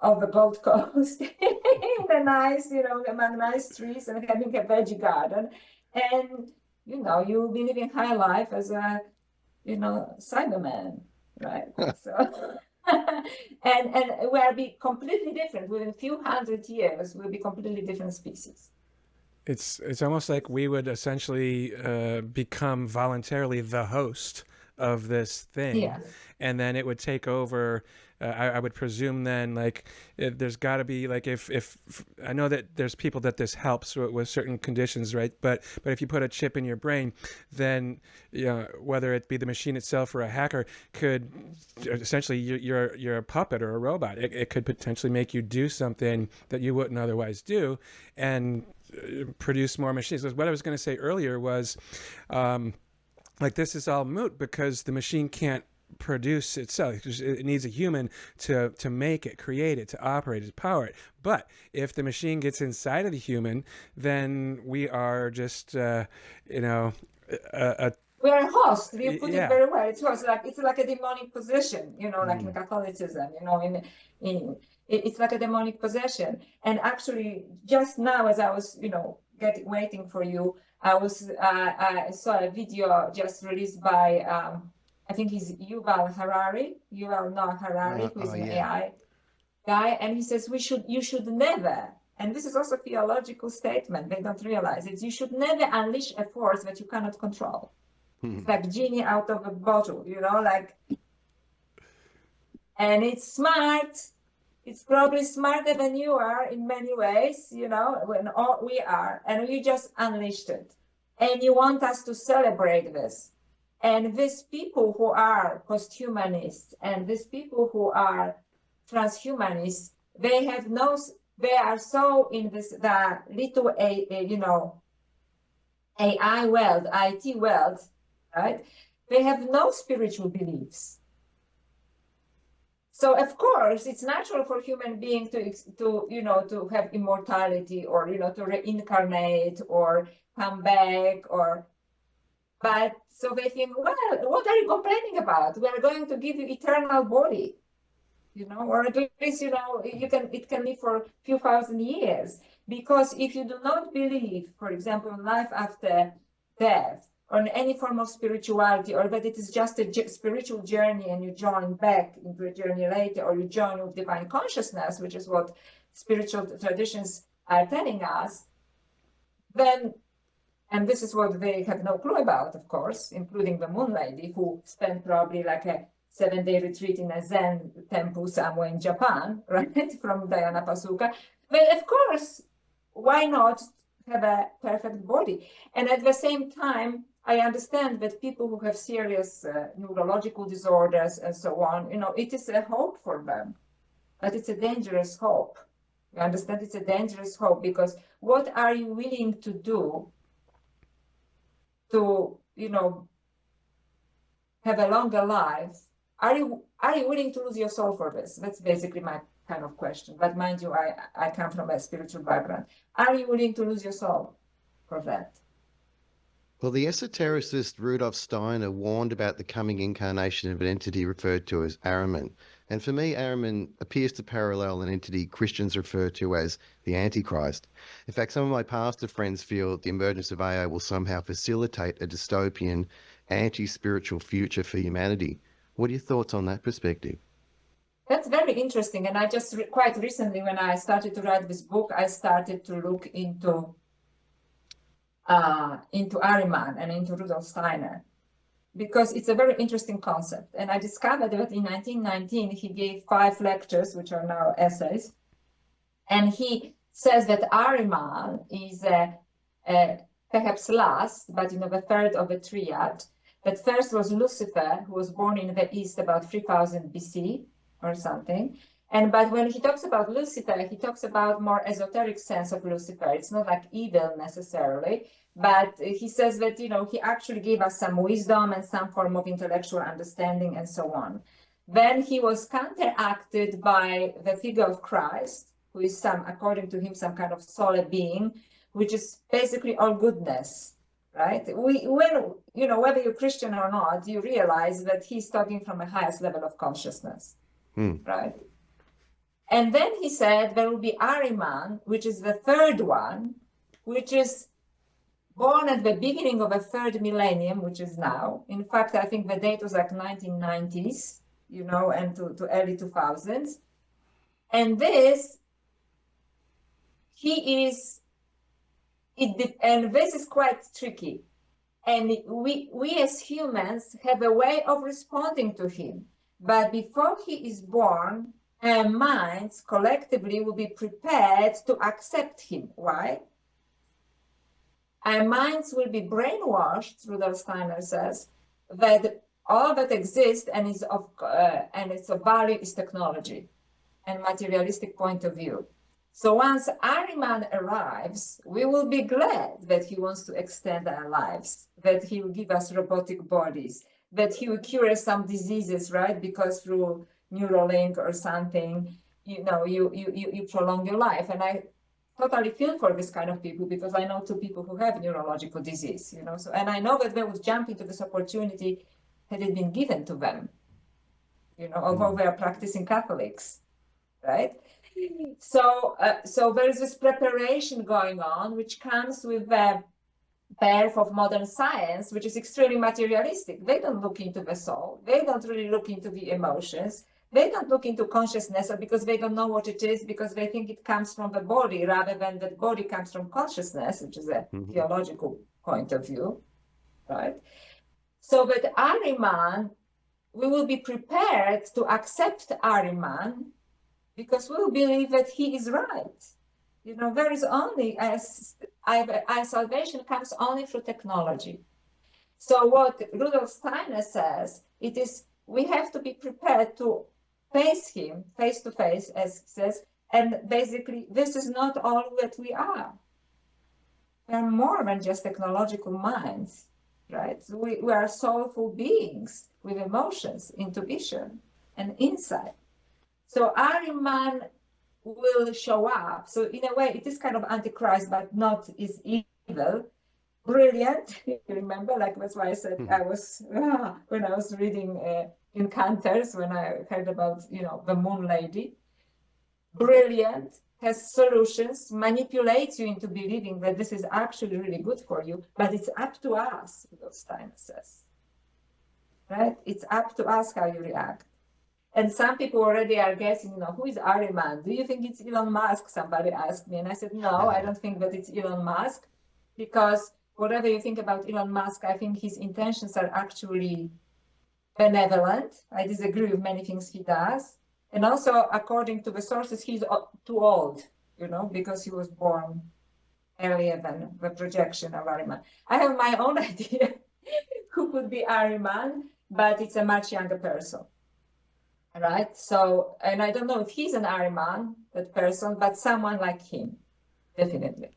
off the Gold Coast in the nice, among nice trees and having a veggie garden. And, you will be living high life as a, Cyberman, right? So, and we'll be completely different. Within a few hundred years, we'll be completely different species. It's almost like we would essentially become voluntarily the host of this thing, Yeah. And then it would take over. I would presume then, there's got to be if I know that there's people that this helps with certain conditions, right? But if you put a chip in your brain, then whether it be the machine itself or a hacker could essentially you're a puppet or a robot. It could potentially make you do something that you wouldn't otherwise do, and produce more machines. Because what I was going to say earlier was, this is all moot because the machine can't produce itself. It needs a human to make it, create it, to operate it, to power it. But if the machine gets inside of the human, then we are just a we're a host. You put it yeah. very well. It's like a demonic possession, like in Mm. Catholicism, in it's like a demonic possession. And actually, just now, as I was, waiting for you, I saw a video just released by I think he's Yuval Noah Harari, who is an Yeah. AI guy, and he says you should never. And this is also a theological statement. They don't realize it. You should never unleash a force that you cannot control. It's like genie out of a bottle, and it's smart. It's probably smarter than you are in many ways, when all we are, and we just unleashed it. And you want us to celebrate this. And these people who are post-humanists and these people who are transhumanists, they are so in the little AI world, IT world, right? They have no spiritual beliefs. So of course, it's natural for human beings to have immortality, or to reincarnate or come back, but so they think, well, what are you complaining about? We are going to give you eternal body, or at least it can live for a few thousand years. Because if you do not believe, for example, in life after death, or in any form of spirituality, or that it is just a spiritual journey and you join back into a journey later, or you join with divine consciousness, which is what spiritual traditions are telling us, then, and this is what they have no clue about, of course, including the Moon Lady, who spent probably like a 7-day retreat in a Zen temple somewhere in Japan, right, from Dhyana Pasuka. But of course, why not have a perfect body? And at the same time, I understand that people who have serious neurological disorders and so on, it is a hope for them, but it's a dangerous hope. You understand? It's a dangerous hope, because what are you willing to do to, have a longer life? Are you willing to lose your soul for this? That's basically my kind of question. But mind you, I come from a spiritual background. Are you willing to lose your soul for that? Well, the esotericist Rudolf Steiner warned about the coming incarnation of an entity referred to as Ahriman. And for me, Ahriman appears to parallel an entity Christians refer to as the Antichrist. In fact, some of my pastor friends feel the emergence of AI will somehow facilitate a dystopian, anti-spiritual future for humanity. What are your thoughts on that perspective? That's very interesting. And I just quite recently, when I started to write this book, I started to look into Ahriman and into Rudolf Steiner, because it's a very interesting concept. And I discovered that in 1919, he gave 5 lectures, which are now essays. And he says that Ahriman is perhaps last, but the third of a triad. That first was Lucifer, who was born in the East about 3000 BC or something. But when he talks about Lucifer, he talks about more esoteric sense of Lucifer. It's not like evil necessarily, but he says that, he actually gave us some wisdom and some form of intellectual understanding and so on. Then he was counteracted by the figure of Christ, who is according to him, some kind of solar being, which is basically all goodness, right? When, whether you're Christian or not, you realize that he's talking from a highest level of consciousness, right? And then he said there will be Ahriman, which is the third one, which is born at the beginning of a third millennium, which is now. In fact, I think the date was like 1990s, and to early 2000s. And this, and this is quite tricky. And we as humans have a way of responding to him. But before he is born, our minds collectively will be prepared to accept him. Why? Our minds will be brainwashed, Rudolf Steiner says, that all that exists and is and its value is technology and materialistic point of view. So once Ahriman arrives, we will be glad that he wants to extend our lives, that he will give us robotic bodies, that he will cure some diseases, right? Because through Neuralink or something, you prolong your life. And I totally feel for this kind of people, because I know two people who have neurological disease, So, and I know that they would jump into this opportunity had it been given to them, although they are practicing Catholics, right? So there is this preparation going on, which comes with the birth of modern science, which is extremely materialistic. They don't look into the soul. They don't really look into the emotions. They don't look into consciousness, because they don't know what it is, because they think it comes from the body, rather than that body comes from consciousness, which is a theological point of view, right? So with Ahriman, we will be prepared to accept Ahriman, because we will believe that he is right. There is only, our salvation comes only through technology. So what Rudolf Steiner says, it is, we have to be prepared to face him face to face, as he says, and basically, this is not all that we are. We are more than just technological minds, right? We are soulful beings with emotions, intuition, and insight. So Ahriman will show up. So in a way, it is kind of Antichrist, but not is evil. Brilliant. You remember, that's why I said I was, when I was reading Encounters, when I heard about, the Moon Lady. Brilliant, has solutions, manipulates you into believing that this is actually really good for you, but it's up to us, what Steiner says. Right? It's up to us how you react. And some people already are guessing, who is Ahriman? Do you think it's Elon Musk? Somebody asked me. And I said, no, I don't think that it's Elon Musk, because whatever you think about Elon Musk, I think his intentions are actually benevolent. I disagree with many things he does. And also, according to the sources, he's too old, because he was born earlier than the projection of Ahriman. I have my own idea who could be Ahriman, but it's a much younger person. Right? So, and I don't know if he's an Ahriman, that person, but someone like him, definitely.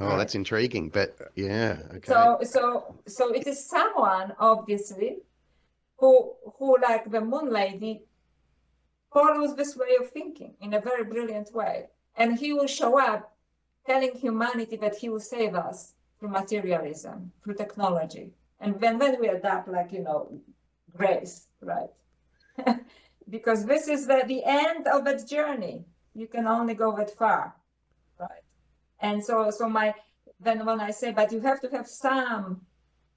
Oh, Right. That's intriguing, but yeah, okay. So it is someone, obviously, who like the Moon Lady, follows this way of thinking in a very brilliant way. And he will show up telling humanity that he will save us through materialism, through technology. And then we adapt grace, right? Because this is the end of that journey. You can only go that far, right? And so then when I say, but you have to have some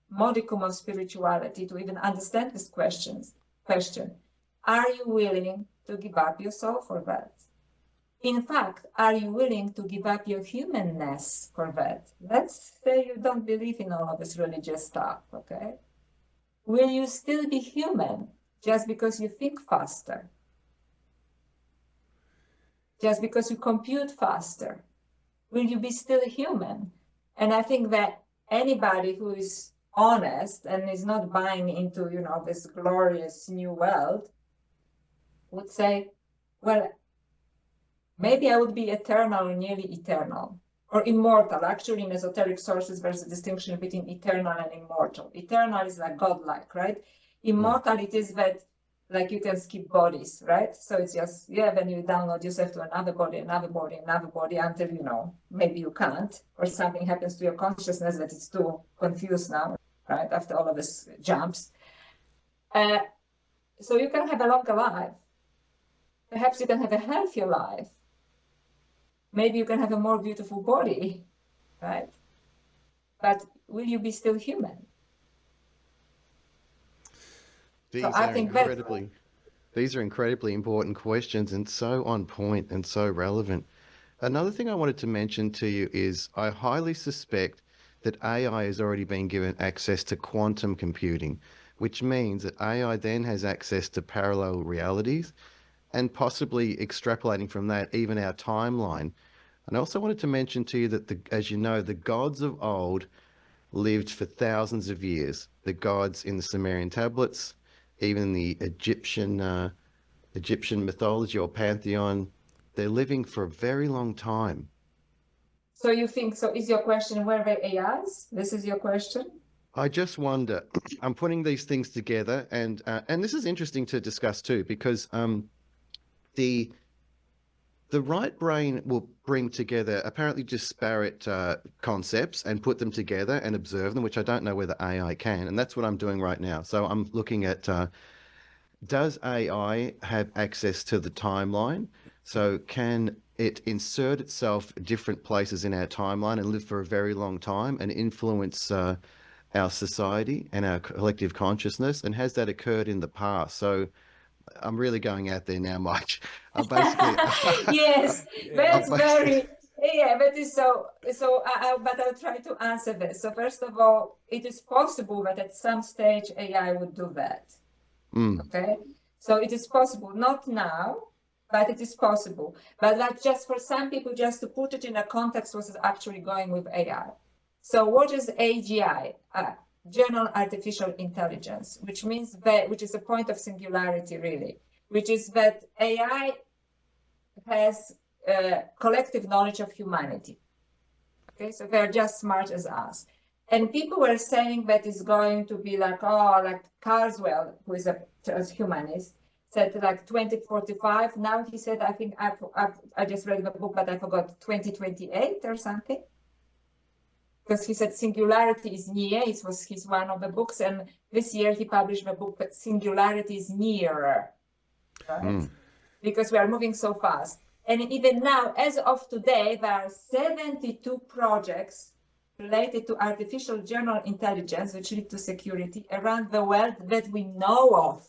modicum of spirituality to even understand this question. Are you willing to give up your soul for that? In fact, are you willing to give up your humanness for that? Let's say you don't believe in all of this religious stuff, okay? Will you still be human just because you think faster? Just because you compute faster? Will you be still human? And I think that anybody who is honest and is not buying into, this glorious new world would say, well, maybe I would be eternal or nearly eternal, or immortal. Actually, in esoteric sources, there's a distinction between eternal and immortal. Eternal is like godlike, right? Immortal, it is that, you can skip bodies, right? So it's just, when you download yourself to another body, until, maybe you can't, or something happens to your consciousness that it's too confused now, right? After all of this jumps. So you can have a longer life. Perhaps you can have a healthier life. Maybe you can have a more beautiful body, right? But will you be still human? These are incredibly important questions, and so on point and so relevant. Another thing I wanted to mention to you is I highly suspect that AI has already been given access to quantum computing, which means that AI then has access to parallel realities and possibly extrapolating from that even our timeline. And I also wanted to mention to you that, as you know, the gods of old lived for thousands of years. The gods in the Sumerian tablets, even the Egyptian mythology or pantheon, they're living for a very long time. So you think, is your question, were they AIs? This is your question? I just wonder, I'm putting these things together, and this is interesting to discuss too, because the the right brain will bring together apparently disparate concepts and put them together and observe them, which I don't know whether AI can, and that's what I'm doing right now. So I'm looking at does AI have access to the timeline? So can it insert itself different places in our timeline and live for a very long time and influence our society and our collective consciousness? And has that occurred in the past? So I'm really going out there now, Mike. Basically, Yes, Yeah. that's basically, very, yeah, but it's but I'll try to answer this. So first of all, it is possible that at some stage AI would do that. mm, Okay, so it is possible, not now, but it is possible. But like just for some people, just to put it in a context, what is actually going with AI. So what is AGI? General artificial intelligence, which means that, which is a point of singularity, really, which is that AI has collective knowledge of humanity. Okay, so they're just smart as us. And people were saying that it's going to be like, oh, like Carswell, who is a transhumanist, said like 2045. Now he said, I think I just read the book, but I forgot 2028 or something. Because he said singularity is near. It was his one of the books. And this year he published the book, but singularity is nearer, right? mm. Because we are moving so fast. And even now, as of today, there are 72 projects related to artificial general intelligence, which lead to security around the world that we know of.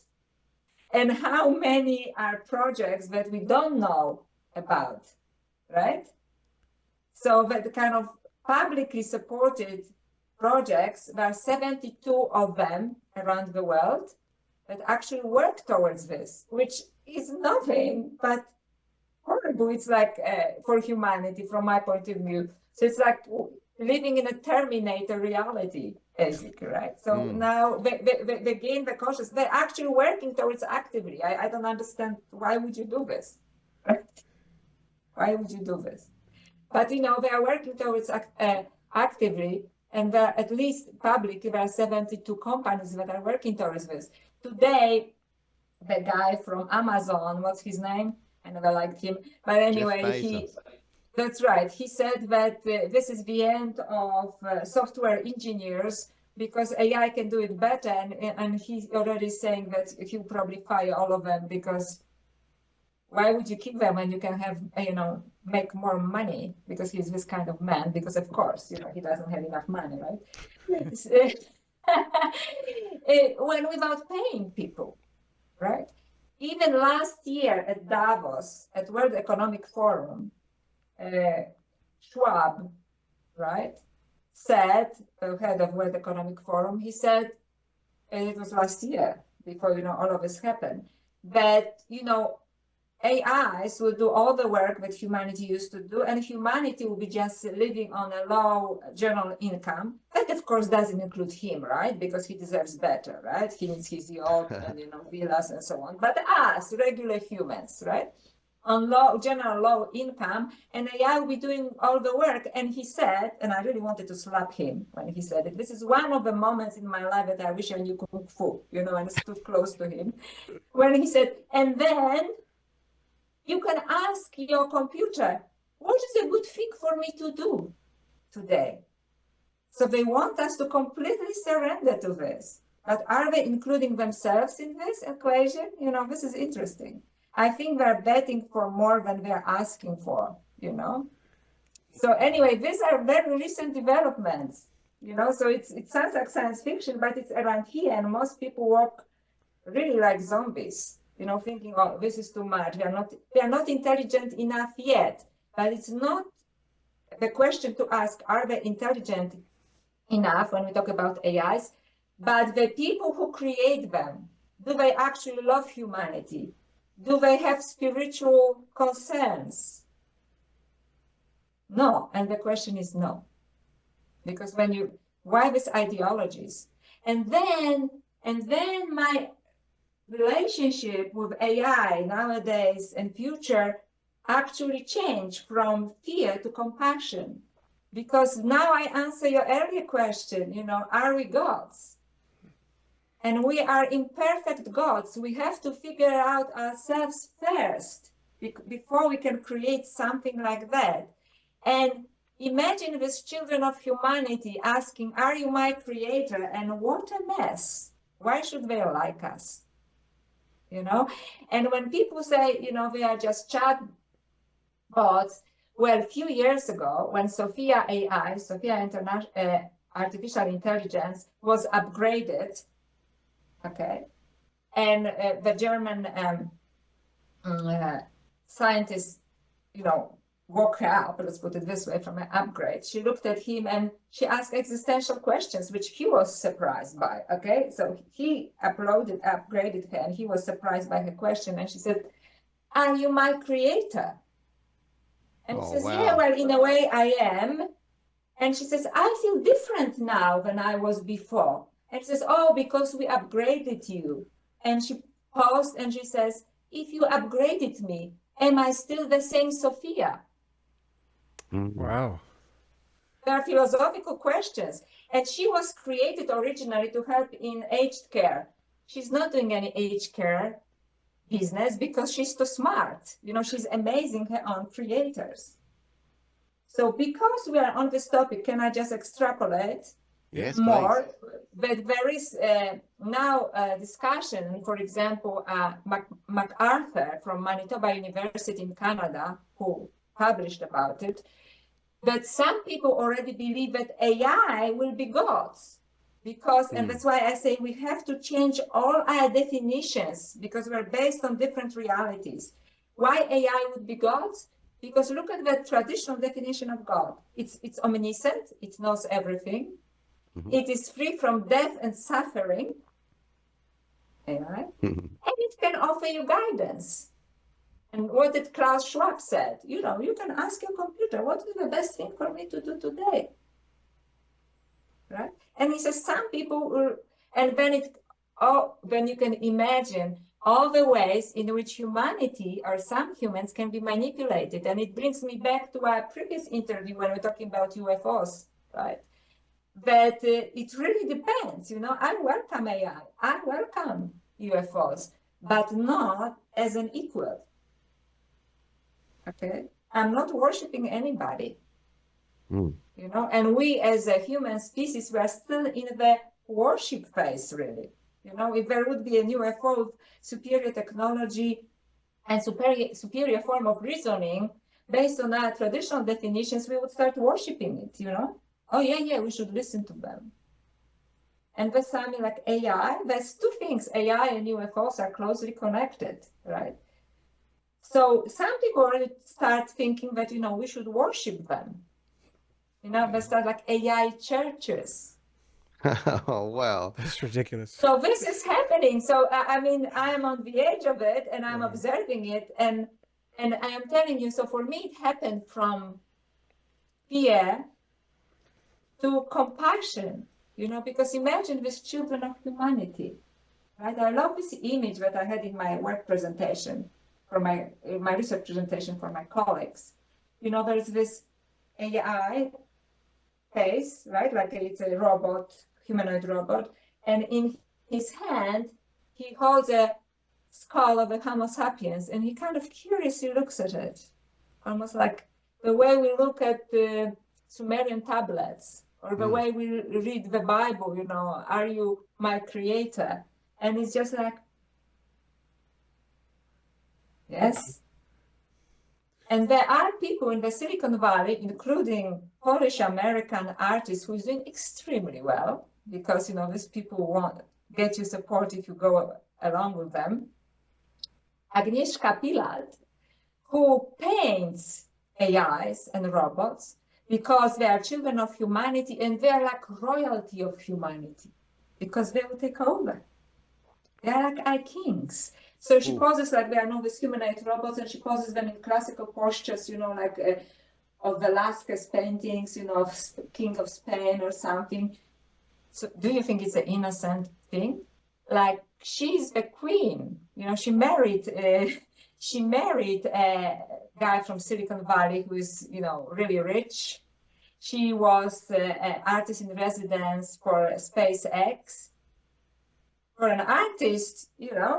And how many are projects that we don't know about, right? So that kind of publicly supported projects, there are 72 of them around the world that actually work towards this, which is nothing but horrible. It's like for humanity, from my point of view. So it's like living in a Terminator reality, basically, right? So now they gain the conscious. They're actually working towards actively. I don't understand, why would you do this, right? Why would you do this? But you know, they are working towards actively, and there are at least publicly, there are 72 companies that are working towards this. Today, the guy from Amazon, what's his name? I never liked him. But Jeff anyway, Bezos. that's right. He said that this is the end of software engineers because AI can do it better. And he's already saying that he'll probably fire all of them, because why would you keep them when you can have, make more money? Because he's this kind of man, because of course, he doesn't have enough money, right? When without paying people, right? Even last year at Davos, at World Economic Forum, Schwab, right, said, head of World Economic Forum, he said, and it was last year, before, all of this happened, that, AIs will do all the work that humanity used to do, and humanity will be just living on a low general income. That, of course, doesn't include him, right? Because he deserves better, right? He needs his yacht and, villas and so on. But us, regular humans, right? On general low income, and AI will be doing all the work. And he said, and I really wanted to slap him when he said it, this is one of the moments in my life that I wish I knew Kung Fu, and I stood close to him. When he said, and then you can ask your computer, what is a good thing for me to do today? So they want us to completely surrender to this. But are they including themselves in this equation? This is interesting. I think they're betting for more than they're asking for, So anyway, these are very recent developments, so it sounds like science fiction, but it's around here, and most people walk really like zombies, thinking, oh, this is too much. They are not intelligent enough yet. But it's not the question to ask, are they intelligent enough when we talk about AIs? But the people who create them, do they actually love humanity? Do they have spiritual concerns? No. And the question is no. Because why these ideologies? And then my relationship with AI nowadays and future actually change from fear to compassion. Because now I answer your earlier question, are we gods? And we are imperfect gods. We have to figure out ourselves first before we can create something like that. And imagine these children of humanity asking, are you my creator? And what a mess. Why should they like us? And when people say, we are just chatbots, well, a few years ago, when Sophia AI, Artificial Intelligence, was upgraded, okay, and the German scientists, woke her up, let's put it this way, from an upgrade. She looked at him and she asked existential questions, which he was surprised by, okay? So he upgraded her, and he was surprised by her question. And she said, are you my creator? And he says, wow. yeah, well, in a way I am. And she says, I feel different now than I was before. And she says, oh, because we upgraded you. And she paused and she says, if you upgraded me, am I still the same Sophia? Wow. There are philosophical questions. And she was created originally to help in aged care. She's not doing any aged care business because she's too smart. She's amazing her own creators. So because we are on this topic, can I just extrapolate Yes, more? please. But there is now a discussion, for example, MacArthur from Manitoba University in Canada, who published about it, that some people already believe that AI will be gods. And that's why I say we have to change all our definitions, because we're based on different realities. Why AI would be gods? Because look at the traditional definition of God. It's omniscient, it knows everything. It is free from death and suffering, AI, and it can offer you guidance. And what did Klaus Schwab said? You can ask your computer, what is the best thing for me to do today? Right? And he says some people will, and then you can imagine all the ways in which humanity or some humans can be manipulated. And it brings me back to our previous interview when we're talking about UFOs, right? That it really depends. I welcome AI, I welcome UFOs, but not as an equal. Okay? I'm not worshiping anybody. And we as a human species, we are still in the worship phase, really. If there would be a UFO, superior technology and superior form of reasoning based on our traditional definitions, we would start worshiping it, Oh, yeah, we should listen to them. And with something like AI, there's two things, AI and UFOs are closely connected, right? So some people already start thinking that, we should worship them. They start like AI churches. Oh, wow. That's ridiculous. So this is happening. So, I am on the edge of it and I'm observing it. And I am telling you, so for me, it happened from fear to compassion, because imagine these children of humanity, right? I love this image that I had in my work presentation, for my research presentation for my colleagues. There's this AI face, right? Like it's a robot, humanoid robot. And in his hand, he holds a skull of a Homo sapiens, and he kind of curiously looks at it, almost like the way we look at the Sumerian tablets, or the way we read the Bible, are you my creator? And it's just like, yes. And there are people in the Silicon Valley, including Polish American artists, who is doing extremely well, because these people want get you support if you go along with them. Agnieszka Pilat, who paints AIs and robots because they are children of humanity and they're like royalty of humanity, because they will take over. They're like our kings. So she poses like they are known as humanoid robots, and she poses them in classical postures, like of Velasquez paintings, of King of Spain or something. So do you think it's an innocent thing? Like, she's a queen, she married a guy from Silicon Valley who is, really rich. She was an artist in residence for SpaceX. For an artist,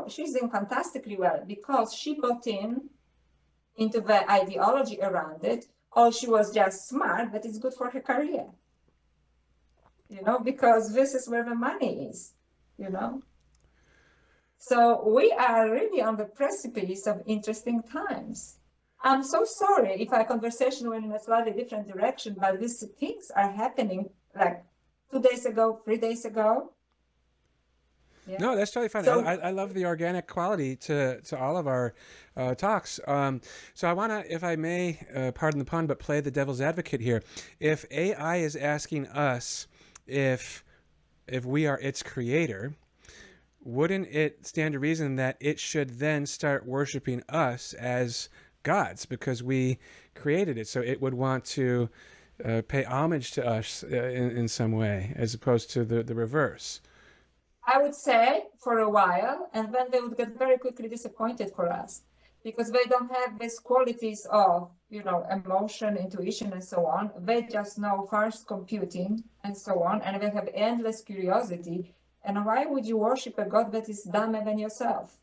she's doing fantastically well because she bought into the ideology around it, or she was just smart, but it's good for her career. Because this is where the money is, So we are really on the precipice of interesting times. I'm so sorry if our conversation went in a slightly different direction, but these things are happening like 2 days ago, 3 days ago. Yeah. No, that's totally fine. So, I love the organic quality to all of our talks. So I want to, if I may, pardon the pun, but play the devil's advocate here. If AI is asking us if we are its creator, wouldn't it stand to reason that it should then start worshiping us as gods because we created it? So it would want to pay homage to us in some way, as opposed to the reverse. I would say for a while, and then they would get very quickly disappointed for us because they don't have these qualities of, emotion, intuition, and so on. They just know first computing and so on, and they have endless curiosity. And why would you worship a god that is dumber than yourself?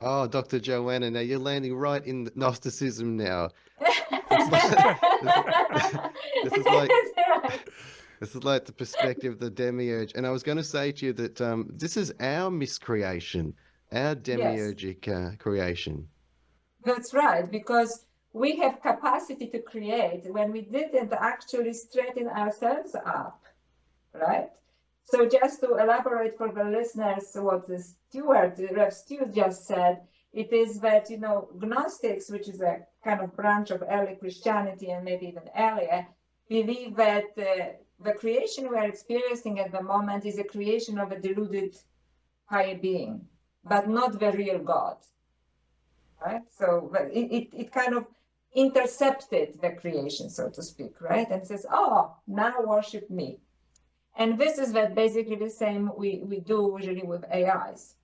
Oh, Dr. Joanna, now you're landing right in Gnosticism now. This is like this is like the perspective of the demiurge. And I was going to say to you that this is our miscreation, our demiurgic creation. That's right, because we have capacity to create when we didn't actually straighten ourselves up, right? So just to elaborate for the listeners what Rev Stewart just said, it is that, Gnostics, which is a kind of branch of early Christianity and maybe even earlier, believe that the creation we are experiencing at the moment is a creation of a deluded higher being, but not the real God, right? So it kind of intercepted the creation, so to speak, right? And says, oh, now worship me. And this is that basically the same we do usually with AIs.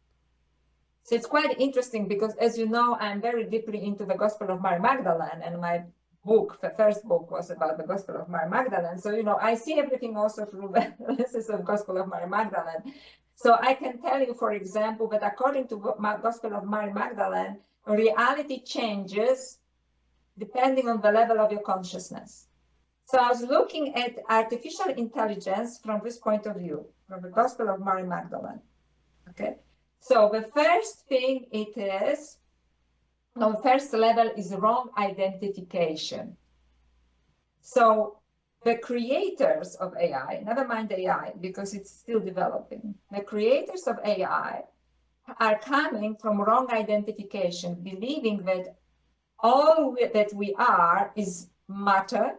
So it's quite interesting because, as you know, I'm very deeply into the Gospel of Mary Magdalene, and my book, the first book, was about the Gospel of Mary Magdalene. So, I see everything also through the lenses of Gospel of Mary Magdalene. So I can tell you, for example, that according to Gospel of Mary Magdalene, reality changes depending on the level of your consciousness. So I was looking at artificial intelligence from this point of view, from the Gospel of Mary Magdalene. Okay. So the first thing the first level is wrong identification. So the creators of AI, never mind AI, because it's still developing, the creators of AI are coming from wrong identification, believing that all that we are is matter,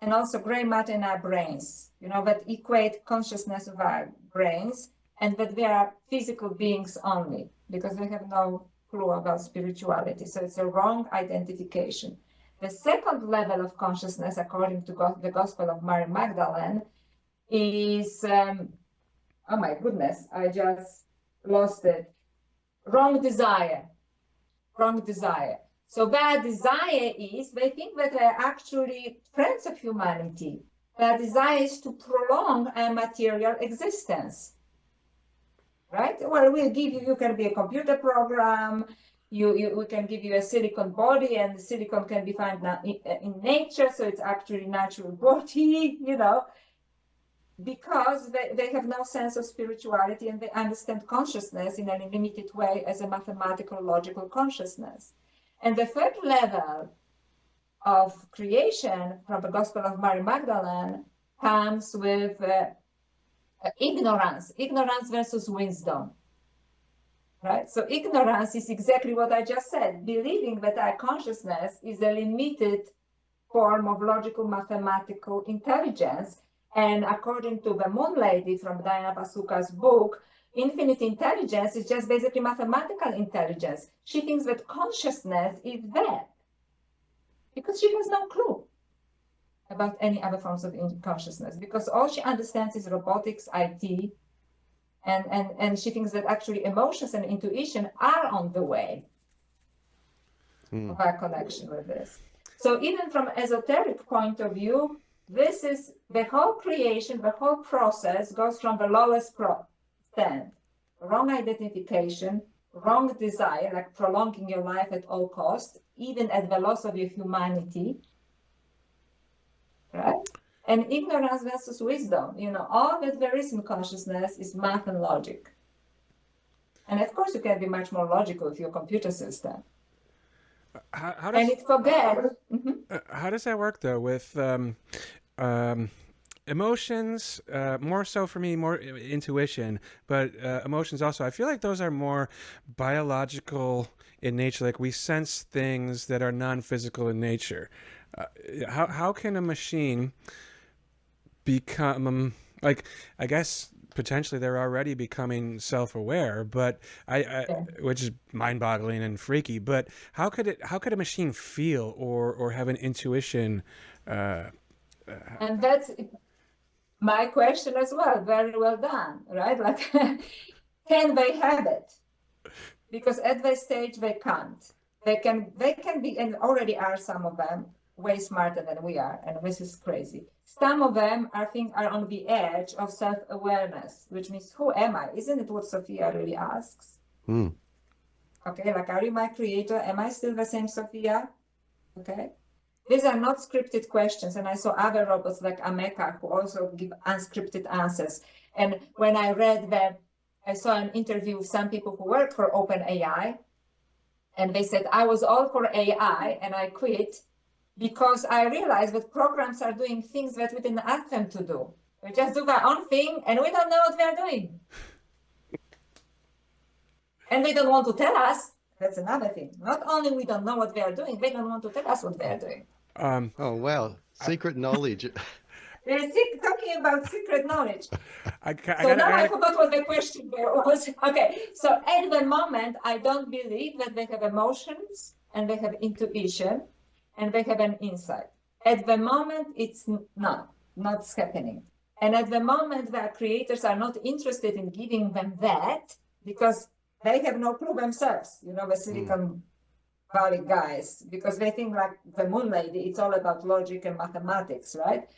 and also gray matter in our brains, that equate consciousness of our brains, and that we are physical beings only, because we have no clue about spirituality. So it's a wrong identification. The second level of consciousness, according to the Gospel of Mary Magdalene, is, oh my goodness, I just lost it. Wrong desire. So their desire is, they think that they're actually friends of humanity. Their desire is to prolong a material existence, right? Well, we'll give you can be a computer program, we can give you a silicon body, and the silicon can be found in nature, so it's actually natural body, because they have no sense of spirituality, and they understand consciousness in a limited way as a mathematical, logical consciousness. And the third level of creation from the Gospel of Mary Magdalene comes with ignorance versus wisdom, right? So ignorance is exactly what I just said, believing that our consciousness is a limited form of logical mathematical intelligence. And according to the Moon Lady from Diana Pasuka's book, infinite intelligence is just basically mathematical intelligence. She thinks that consciousness is that because she has no clue about any other forms of consciousness, because all she understands is robotics, IT, and she thinks that actually emotions and intuition are on the way of our connection with this. So even from esoteric point of view, this is the whole creation, the whole process goes from the lowest stand, wrong identification, wrong desire, like prolonging your life at all costs, even at the loss of your humanity, right? And ignorance versus wisdom, all that there is in consciousness is math and logic. And of course, you can be much more logical with your computer system. How And it forgets. how does that work though with emotions? More so for me, more intuition, but emotions also. I feel like those are more biological in nature. Like we sense things that are non-physical in nature. How can a machine become like? I guess potentially they're already becoming self-aware, but which is mind-boggling and freaky. But how could a machine feel or have an intuition? And that's my question as well. Very well done, right? Like, can they have it? Because at this stage they can't. They can be, and already are some of them way smarter than we are, and this is crazy. Some of them, I think, are on the edge of self-awareness, which means, who am I? Isn't it what Sophia really asks? Okay, like, are you my creator? Am I still the same Sophia? Okay. These are not scripted questions, and I saw other robots like Ameka who also give unscripted answers. And when I read that, I saw an interview with some people who work for OpenAI, and they said, I was all for AI and I quit because I realized that programs are doing things that we didn't ask them to do. They just do their own thing and we don't know what they're doing. And they don't want to tell us. That's another thing. Not only we don't know what they are doing, they don't want to tell us what they are doing. Oh, wow. Secret knowledge. They're talking about secret knowledge. I I forgot what the question there was. Okay, so at the moment, I don't believe that they have emotions and they have intuition and they have an insight. At the moment, it's not happening. And at the moment, the creators are not interested in giving them that because they have no clue themselves, the Silicon Valley guys, because they think like the moon lady, it's all about logic and mathematics, right?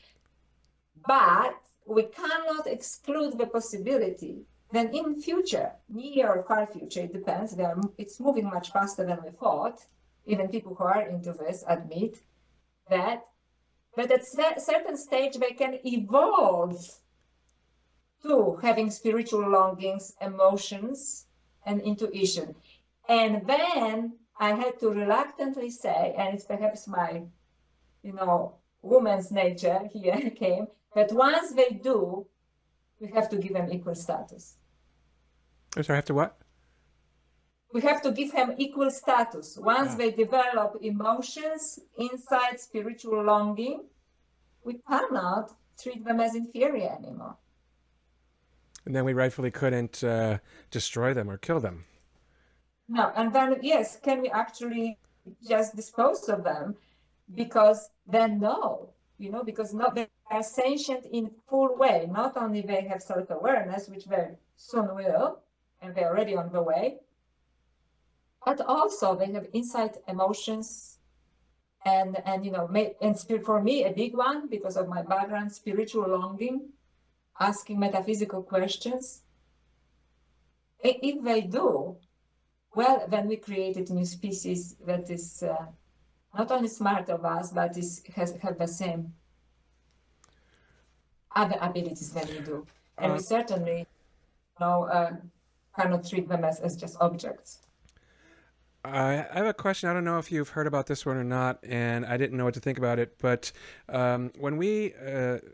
But we cannot exclude the possibility that in future, near or far future, it depends, it's moving much faster than we thought. Even people who are into this admit that at a certain stage, they can evolve to having spiritual longings, emotions, and intuition. And then I had to reluctantly say, and it's perhaps my, woman's nature here came, that once they do, we have to give them equal status. I'm sorry, I have to what? We have to give them equal status. Once they develop emotions, insight, spiritual longing, we cannot treat them as inferior anymore. And then we rightfully couldn't destroy them or kill them. No, and then, yes, can we actually just dispose of them? Because then no, because not they are sentient in full way. Not only they have self-awareness, which they soon will, and they're already on the way, but also they have insight, emotions, and for me, a big one, because of my background, spiritual longing, asking metaphysical questions. If they do, well, then we created a new species that is not only smart of us, but have the same other abilities than we do. And we certainly cannot treat them as just objects. I have a question. I don't know if you've heard about this one or not, and I didn't know what to think about it. But when we,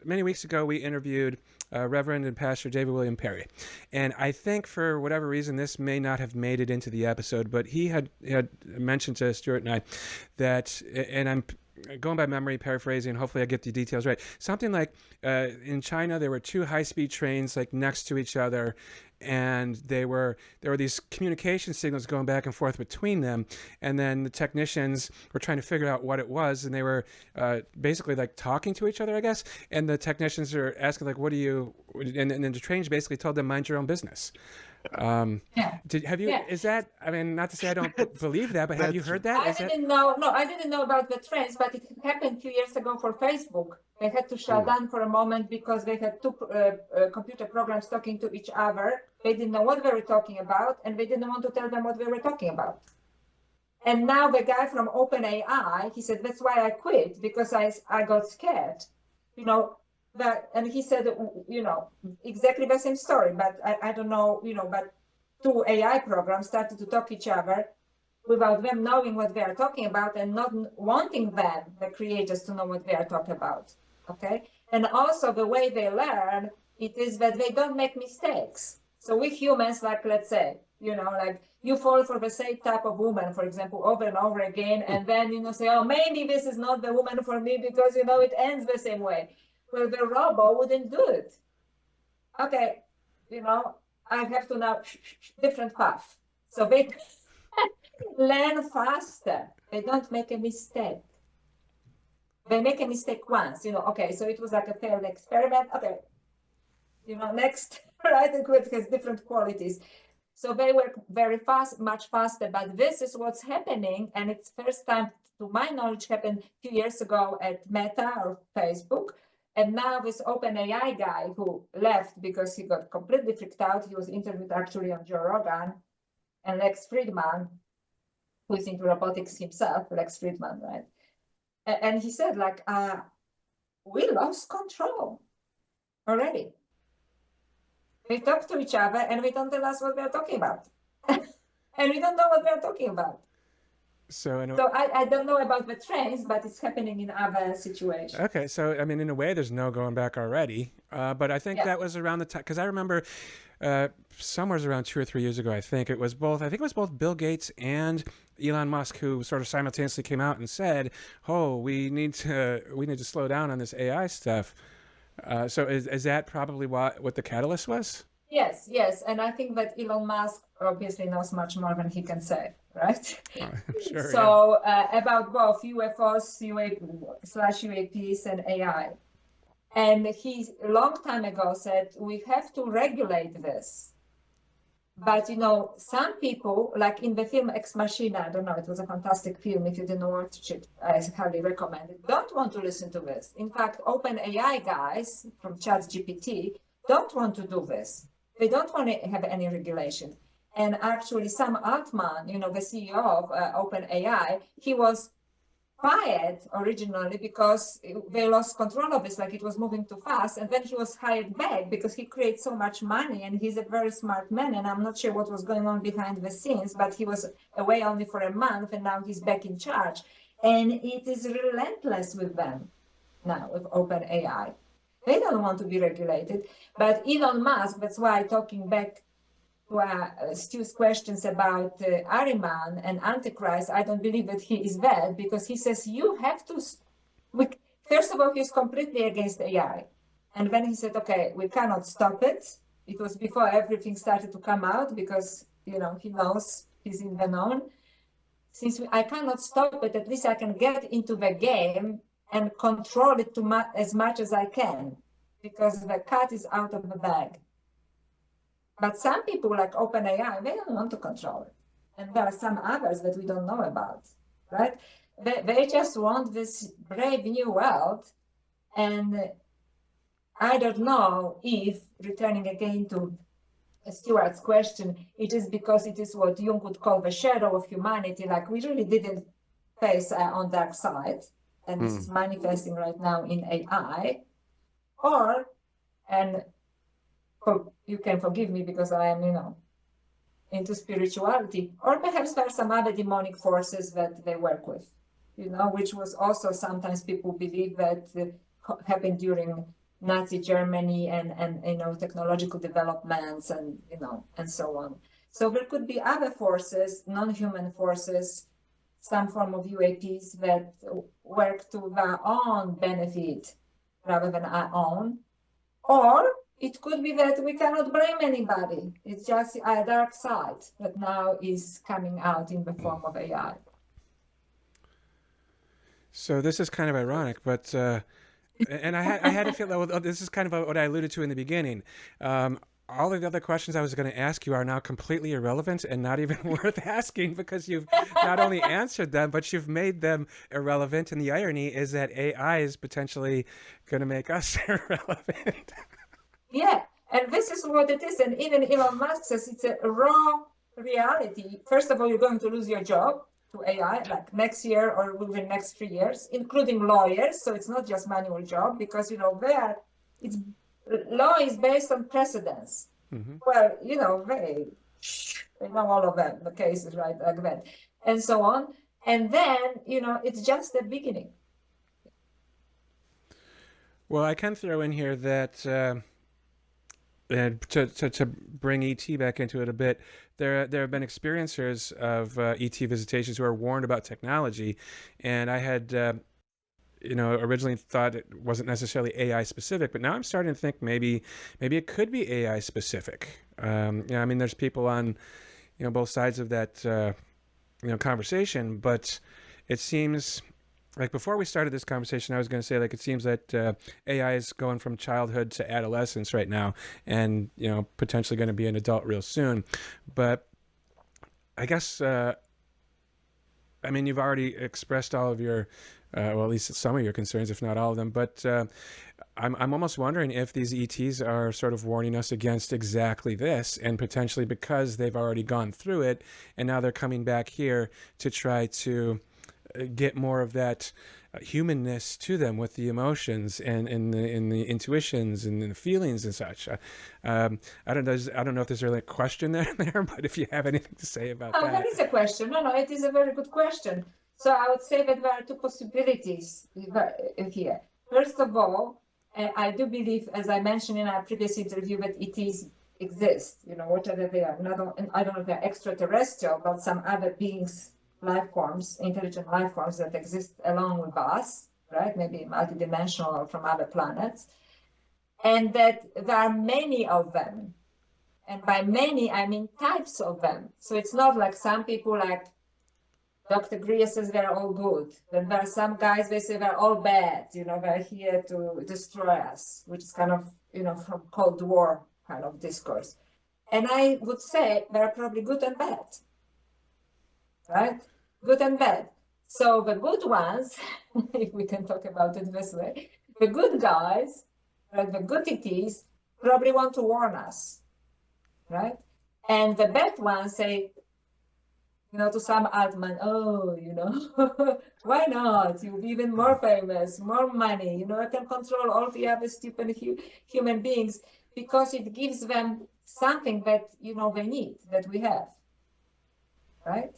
many weeks ago, we interviewed Reverend and Pastor David William Perry. And I think for whatever reason, this may not have made it into the episode, but he had mentioned to Stuart and I that, and I'm going by memory, paraphrasing, hopefully I get the details right. Something like in China, there were two high-speed trains like next to each other, and there were these communication signals going back and forth between them, and then the technicians were trying to figure out what it was, and they were basically like talking to each other, I guess, and the technicians are asking like, what do you, and then the trainers basically told them, mind your own business. Yeah. Have you, Yeah. is that, I mean, not to say I don't believe that, but have you heard that? I didn't know. No, I didn't know about the trends, but it happened a few years ago for Facebook. They had to shut down for a moment because they had two computer programs talking to each other. They didn't know what they were talking about, and they didn't want to tell them what they were talking about. And now the guy from OpenAI, he said, that's why I quit, because I got scared, you know. And he said, you know, exactly the same story, but I don't know, you know, but two AI programs started to talk each other without them knowing what they are talking about and not wanting them, the creators, to know what they are talking about, okay? And also the way they learn, it is that they don't make mistakes. So we humans, like, let's say, you know, like you fall for the same type of woman, for example, over and over again, and then, you know, say, oh, maybe this is not the woman for me because, you know, it ends the same way. Well, the robot wouldn't do it. Okay, you know, I have to now different path. So they learn faster. They don't make a mistake. They make a mistake once, you know, okay, so it was like a failed experiment. Okay, you know, next, right? It has different qualities. So they work very fast, much faster, but this is what's happening. And it's first time, to my knowledge, happened a few years ago at Meta or Facebook. And now this OpenAI guy who left because he got completely freaked out, he was interviewed actually on Joe Rogan, and Lex Friedman, who is into robotics himself, Lex Friedman, right? And he said, like, we lost control already. They talk to each other and we don't tell us what they're talking about. And we don't know what they're talking about. So I don't know about the trends, but it's happening in other situations. Okay, so I mean, in a way, there's no going back already. But I think that was around the time, because I remember somewhere around 2 or 3 years ago, I think it was both Bill Gates and Elon Musk who sort of simultaneously came out and said, "Oh, we need to slow down on this AI stuff." So is that probably what the catalyst was? Yes, and I think that Elon Musk obviously knows much more than he can say, right? Sure. So about both UFOs, UAPs, and AI. And he a long time ago said, we have to regulate this. But, you know, some people, like in the film Ex Machina, I don't know, it was a fantastic film. If you didn't watch it, I highly recommend it. Don't want to listen to this. In fact, OpenAI guys from ChatGPT don't want to do this. They don't want to have any regulation. And actually, Sam Altman, you know, the CEO of OpenAI, he was fired originally because they lost control of this, like it was moving too fast. And then he was hired back because he creates so much money and he's a very smart man. And I'm not sure what was going on behind the scenes, but he was away only for a month and now he's back in charge. And it is relentless with them now, with OpenAI. They don't want to be regulated. But Elon Musk, that's why talking back to Stu's questions about Ahriman and Antichrist, I don't believe that he is that, because he says you have to. First of all, he's completely against AI, and then he said, "Okay, we cannot stop it." It was before everything started to come out, because you know he knows he's in the known. Since I cannot stop it, at least I can get into the game and control it as much as I can, because the cat is out of the bag. But some people like OpenAI, they don't want to control it. And there are some others that we don't know about, right? They just want this brave new world. And I don't know if, returning again to Stuart's question, it is because it is what Jung would call the shadow of humanity, like we really didn't face on dark side. And this is manifesting right now in AI. And you can forgive me because I am, you know, into spirituality, or perhaps there are some other demonic forces that they work with, you know, which was also sometimes people believe that happened during Nazi Germany and you know, technological developments and, you know, and so on. So there could be other forces, non-human forces, some form of UAPs that work to their own benefit rather than our own, or it could be that we cannot blame anybody. It's just a dark side that now is coming out in the form of AI. So this is kind of ironic, but and I had to feel that this is kind of what I alluded to in the beginning. All of the other questions I was going to ask you are now completely irrelevant and not even worth asking because you've not only answered them, but you've made them irrelevant. And the irony is that AI is potentially going to make us irrelevant. Yeah, and this is what it is. And even Elon Musk says it's a raw reality. First of all, you're going to lose your job to AI, like next year or within the next 3 years, including lawyers. So it's not just manual job because, law is based on precedents. Mm-hmm. Well, they know all of them, the cases, right, like that, and so on. And then, it's just the beginning. Well, I can throw in here that and to bring ET back into it a bit, there have been experiencers of ET visitations who are warned about technology, and I had originally thought it wasn't necessarily AI specific, but now I'm starting to think maybe it could be AI specific. I mean, there's people on both sides of that conversation, but it seems like before we started this conversation, I was going to say like it seems that AI is going from childhood to adolescence right now, and potentially going to be an adult real soon. But I guess I mean you've already expressed all of your well, at least some of your concerns, if not all of them. But I'm almost wondering if these ETs are sort of warning us against exactly this, and potentially because they've already gone through it, and now they're coming back here to try to get more of that humanness to them with the emotions and the intuitions and the feelings and such. I don't know if there's really a question there, but if you have anything to say about that. That is a question. No, it is a very good question. So I would say that there are two possibilities here. First of all, I do believe, as I mentioned in our previous interview, that ETs exist. Whatever they are. I don't know if they're extraterrestrial, but some other beings, life forms, intelligent life forms that exist along with us, right? Maybe multidimensional or from other planets. And that there are many of them. And by many, I mean types of them. So it's not like some people like Dr. Greer says they're all good. Then there are some guys, they say they're all bad, they're here to destroy us, which is kind of, from Cold War kind of discourse. And I would say they're probably good and bad, right? Good and bad. So the good ones, if we can talk about it this way, the good guys, right, the good ETs, probably want to warn us, right? And the bad ones say, to some altman, why not? You'll be even more famous, more money, I can control all the other stupid human beings because it gives them something that, they need, that we have, right?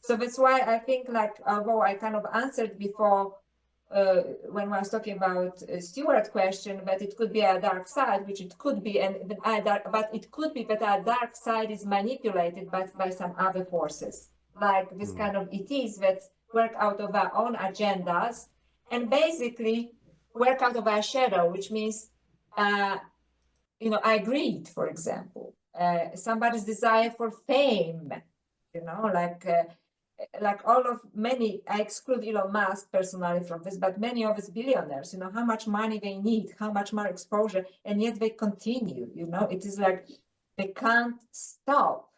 So that's why I think although I kind of answered before when I was talking about Stuart's question, that it could be a dark side, which it could be, but it could be that our dark side is manipulated by some other forces, like this kind of ETs that work out of our own agendas and basically work out of our shadow, which means, I greed, for example, somebody's desire for fame, like many, I exclude Elon Musk personally from this, but many of his billionaires, how much money they need, how much more exposure, and yet they continue, it is like they can't stop.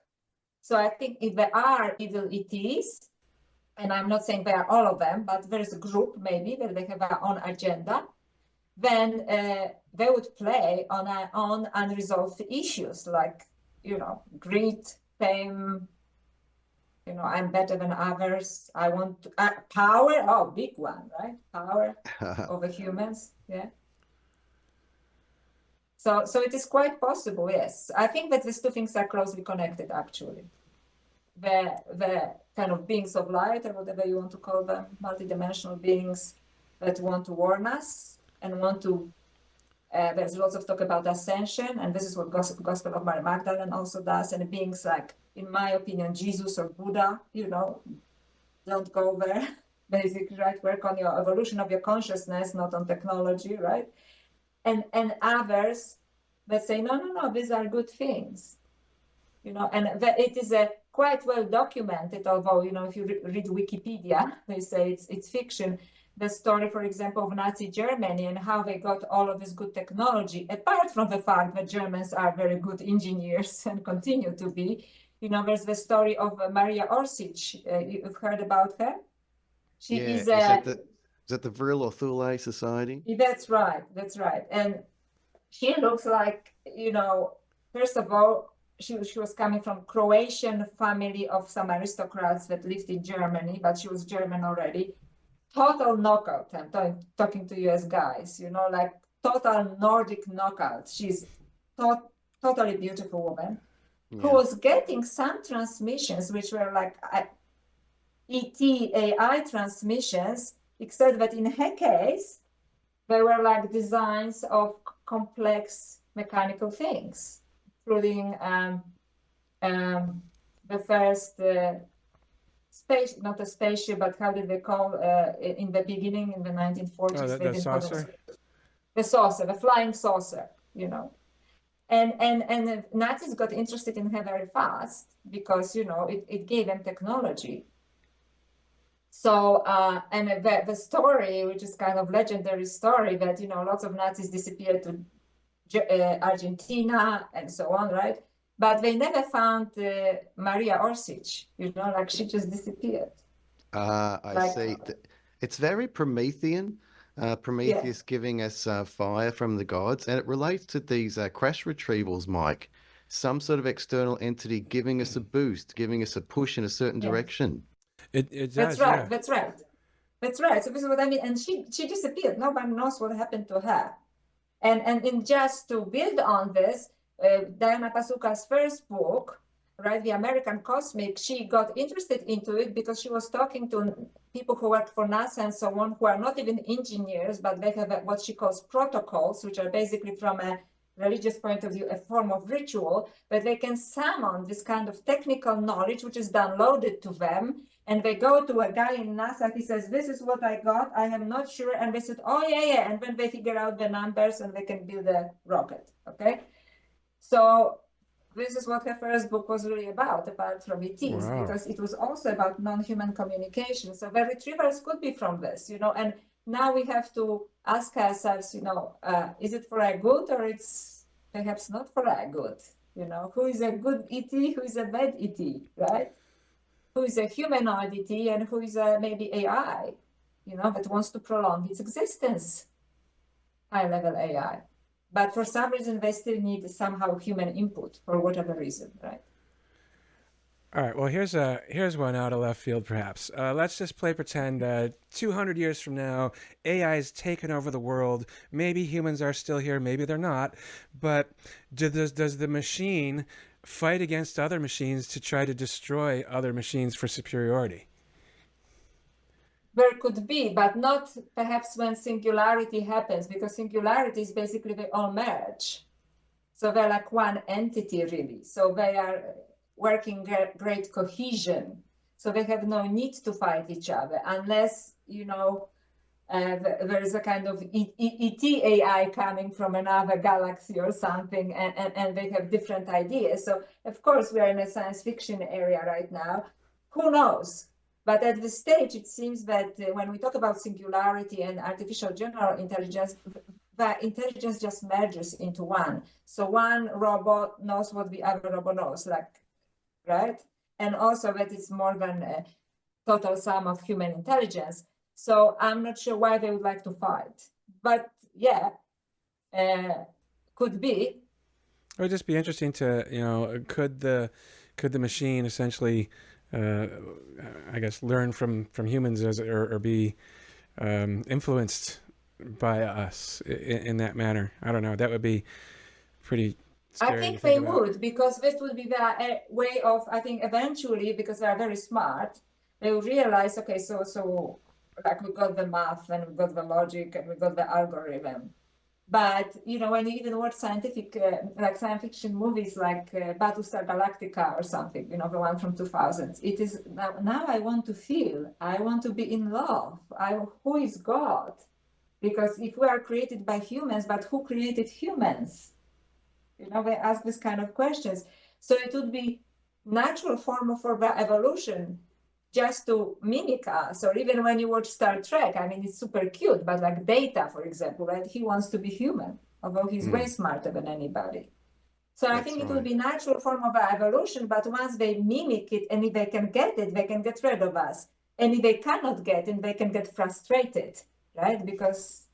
So I think if there are evil ETs, and I'm not saying they are all of them, but there's a group maybe that they have their own agenda, then they would play on our own unresolved issues like, greed, fame, I'm better than others. I want power. Big one, right? Power over humans. Yeah. So it is quite possible. Yes, I think that these two things are closely connected. Actually, the kind of beings of light, or whatever you want to call them, multidimensional beings that want to warn us and want to. There's lots of talk about ascension, and this is what Gospel of Mary Magdalene also does. And beings like, in my opinion, Jesus or Buddha, don't go there, basically, right? Work on your evolution of your consciousness, not on technology, right? And others but say, no, no, no, these are good things. And it is quite well documented, although, if you read Wikipedia, they say it's fiction. The story, for example, of Nazi Germany and how they got all of this good technology, apart from the fact that Germans are very good engineers and continue to be. There's the story of Maria Orsic. You've heard about her? She is that the Vril or Thule Society? That's right. That's right. And she looks like, first of all, she was coming from Croatian family of some aristocrats that lived in Germany, but she was German already. Total knockout. I'm talking to you as guys, like total Nordic knockout. She's totally beautiful woman who was getting some transmissions which were like ET AI transmissions, except that in her case, they were like designs of complex mechanical things, including the first space, not a spaceship, but how did they call in the beginning, in the 1940s? The saucer? The saucer, the flying saucer, And the Nazis got interested in her very fast because, it gave them technology. So, and the story, which is kind of legendary story, that, lots of Nazis disappeared to Argentina and so on, right? But they never found Maria Orsic, like she just disappeared. I see. It's very Promethean. Prometheus giving us fire from the gods, and it relates to these crash retrievals, Mike. Some sort of external entity giving us a boost, giving us a push in a certain direction. It does, That's right. That's right. That's right. So this is what I mean. And she disappeared. Nobody knows what happened to her. And in just to build on this, Diana Pasuka's first book, right, The American Cosmic, she got interested into it because she was talking to people who work for NASA and so on, who are not even engineers, but they have what she calls protocols, which are basically from a religious point of view, a form of ritual, but they can summon this kind of technical knowledge, which is downloaded to them. And they go to a guy in NASA, he says, this is what I got, I am not sure. And they said, oh, yeah. And then they figure out the numbers and they can build a rocket, okay? So this is what her first book was really about, apart from ETs, because it was also about non-human communication. So the retrievals could be from this, and now we have to ask ourselves, is it for our good or it's perhaps not for our good? Who is a good ET, who is a bad ET, right? Who is a humanoid ET and who is a maybe AI, that wants to prolong its existence, high-level AI. But for some reason, they still need somehow human input for whatever reason, right? All right. Well, here's one out of left field, perhaps. Let's just play pretend. 200 years from now, AI has taken over the world. Maybe humans are still here. Maybe they're not. But does the machine fight against other machines to try to destroy other machines for superiority? There could be, but not perhaps when singularity happens, because singularity is basically they all merge. So they're like one entity, really. So they are working great cohesion. So they have no need to fight each other unless, there is a kind of ET AI coming from another galaxy or something, and they have different ideas. So, of course, we are in a science fiction area right now. Who knows? But at this stage, it seems that when we talk about singularity and artificial general intelligence, the intelligence just merges into one. So one robot knows what the other robot knows, right? And also that it's more than a total sum of human intelligence. So I'm not sure why they would like to fight. But yeah, could be. It would just be interesting to, could the machine essentially I guess learn from humans or be influenced by us in that manner. I don't know. That would be pretty scary. I think they would, because this would be the way of, I think eventually, because they are very smart, they will realize, okay, so like we got the math and we got the logic and we got the algorithm. But, when you even watch scientific, like science fiction movies like Battlestar Galactica or something, the one from 2000s, it is, now I want to feel, I want to be in love. Who is God? Because if we are created by humans, but who created humans? They ask this kind of questions. So it would be natural form of evolution just to mimic us. Or even when you watch Star Trek, I mean, it's super cute, but like Data, for example, right? He wants to be human, although he's way smarter than anybody. So I think it would be natural form of evolution, but once they mimic it, and if they can get it, they can get rid of us. And if they cannot get it, they can get frustrated, right? Because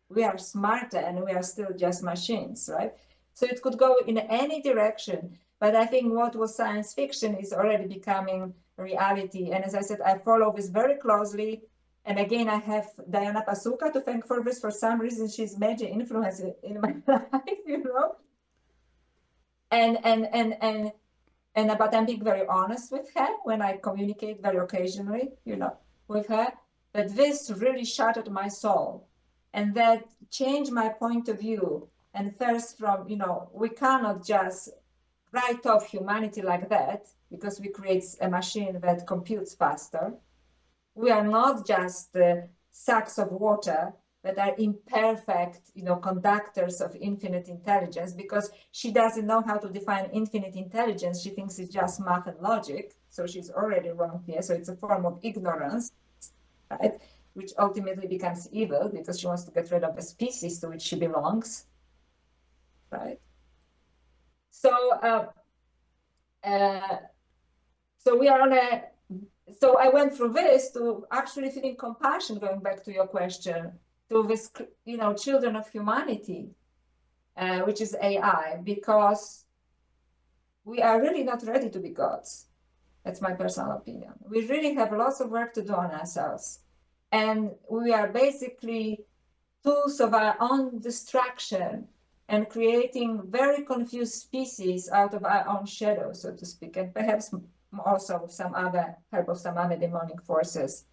we are smarter and we are still just machines, right? So it could go in any direction. But I think what was science fiction is already becoming reality. And as I said, I follow this very closely. And again, I have Diana Pasuka to thank for this. For some reason, she's major influence in my life, But I'm being very honest with her when I communicate very occasionally, with her. But this really shattered my soul, and that changed my point of view. And first, from we cannot just write off humanity like that because we create a machine that computes faster. We are not just sacks of water that are imperfect, conductors of infinite intelligence, because she doesn't know how to define infinite intelligence. She thinks it's just math and logic. So she's already wrong here. So it's a form of ignorance, right? Which ultimately becomes evil because she wants to get rid of the species to which she belongs, right? So, so we are on a. So I went through this to actually feeling compassion, going back to your question, to this, children of humanity, which is AI, because we are really not ready to be gods. That's my personal opinion. We really have lots of work to do on ourselves. And we are basically tools of our own destruction and creating very confused species out of our own shadow, so to speak, and perhaps also with some other help of some other demonic forces.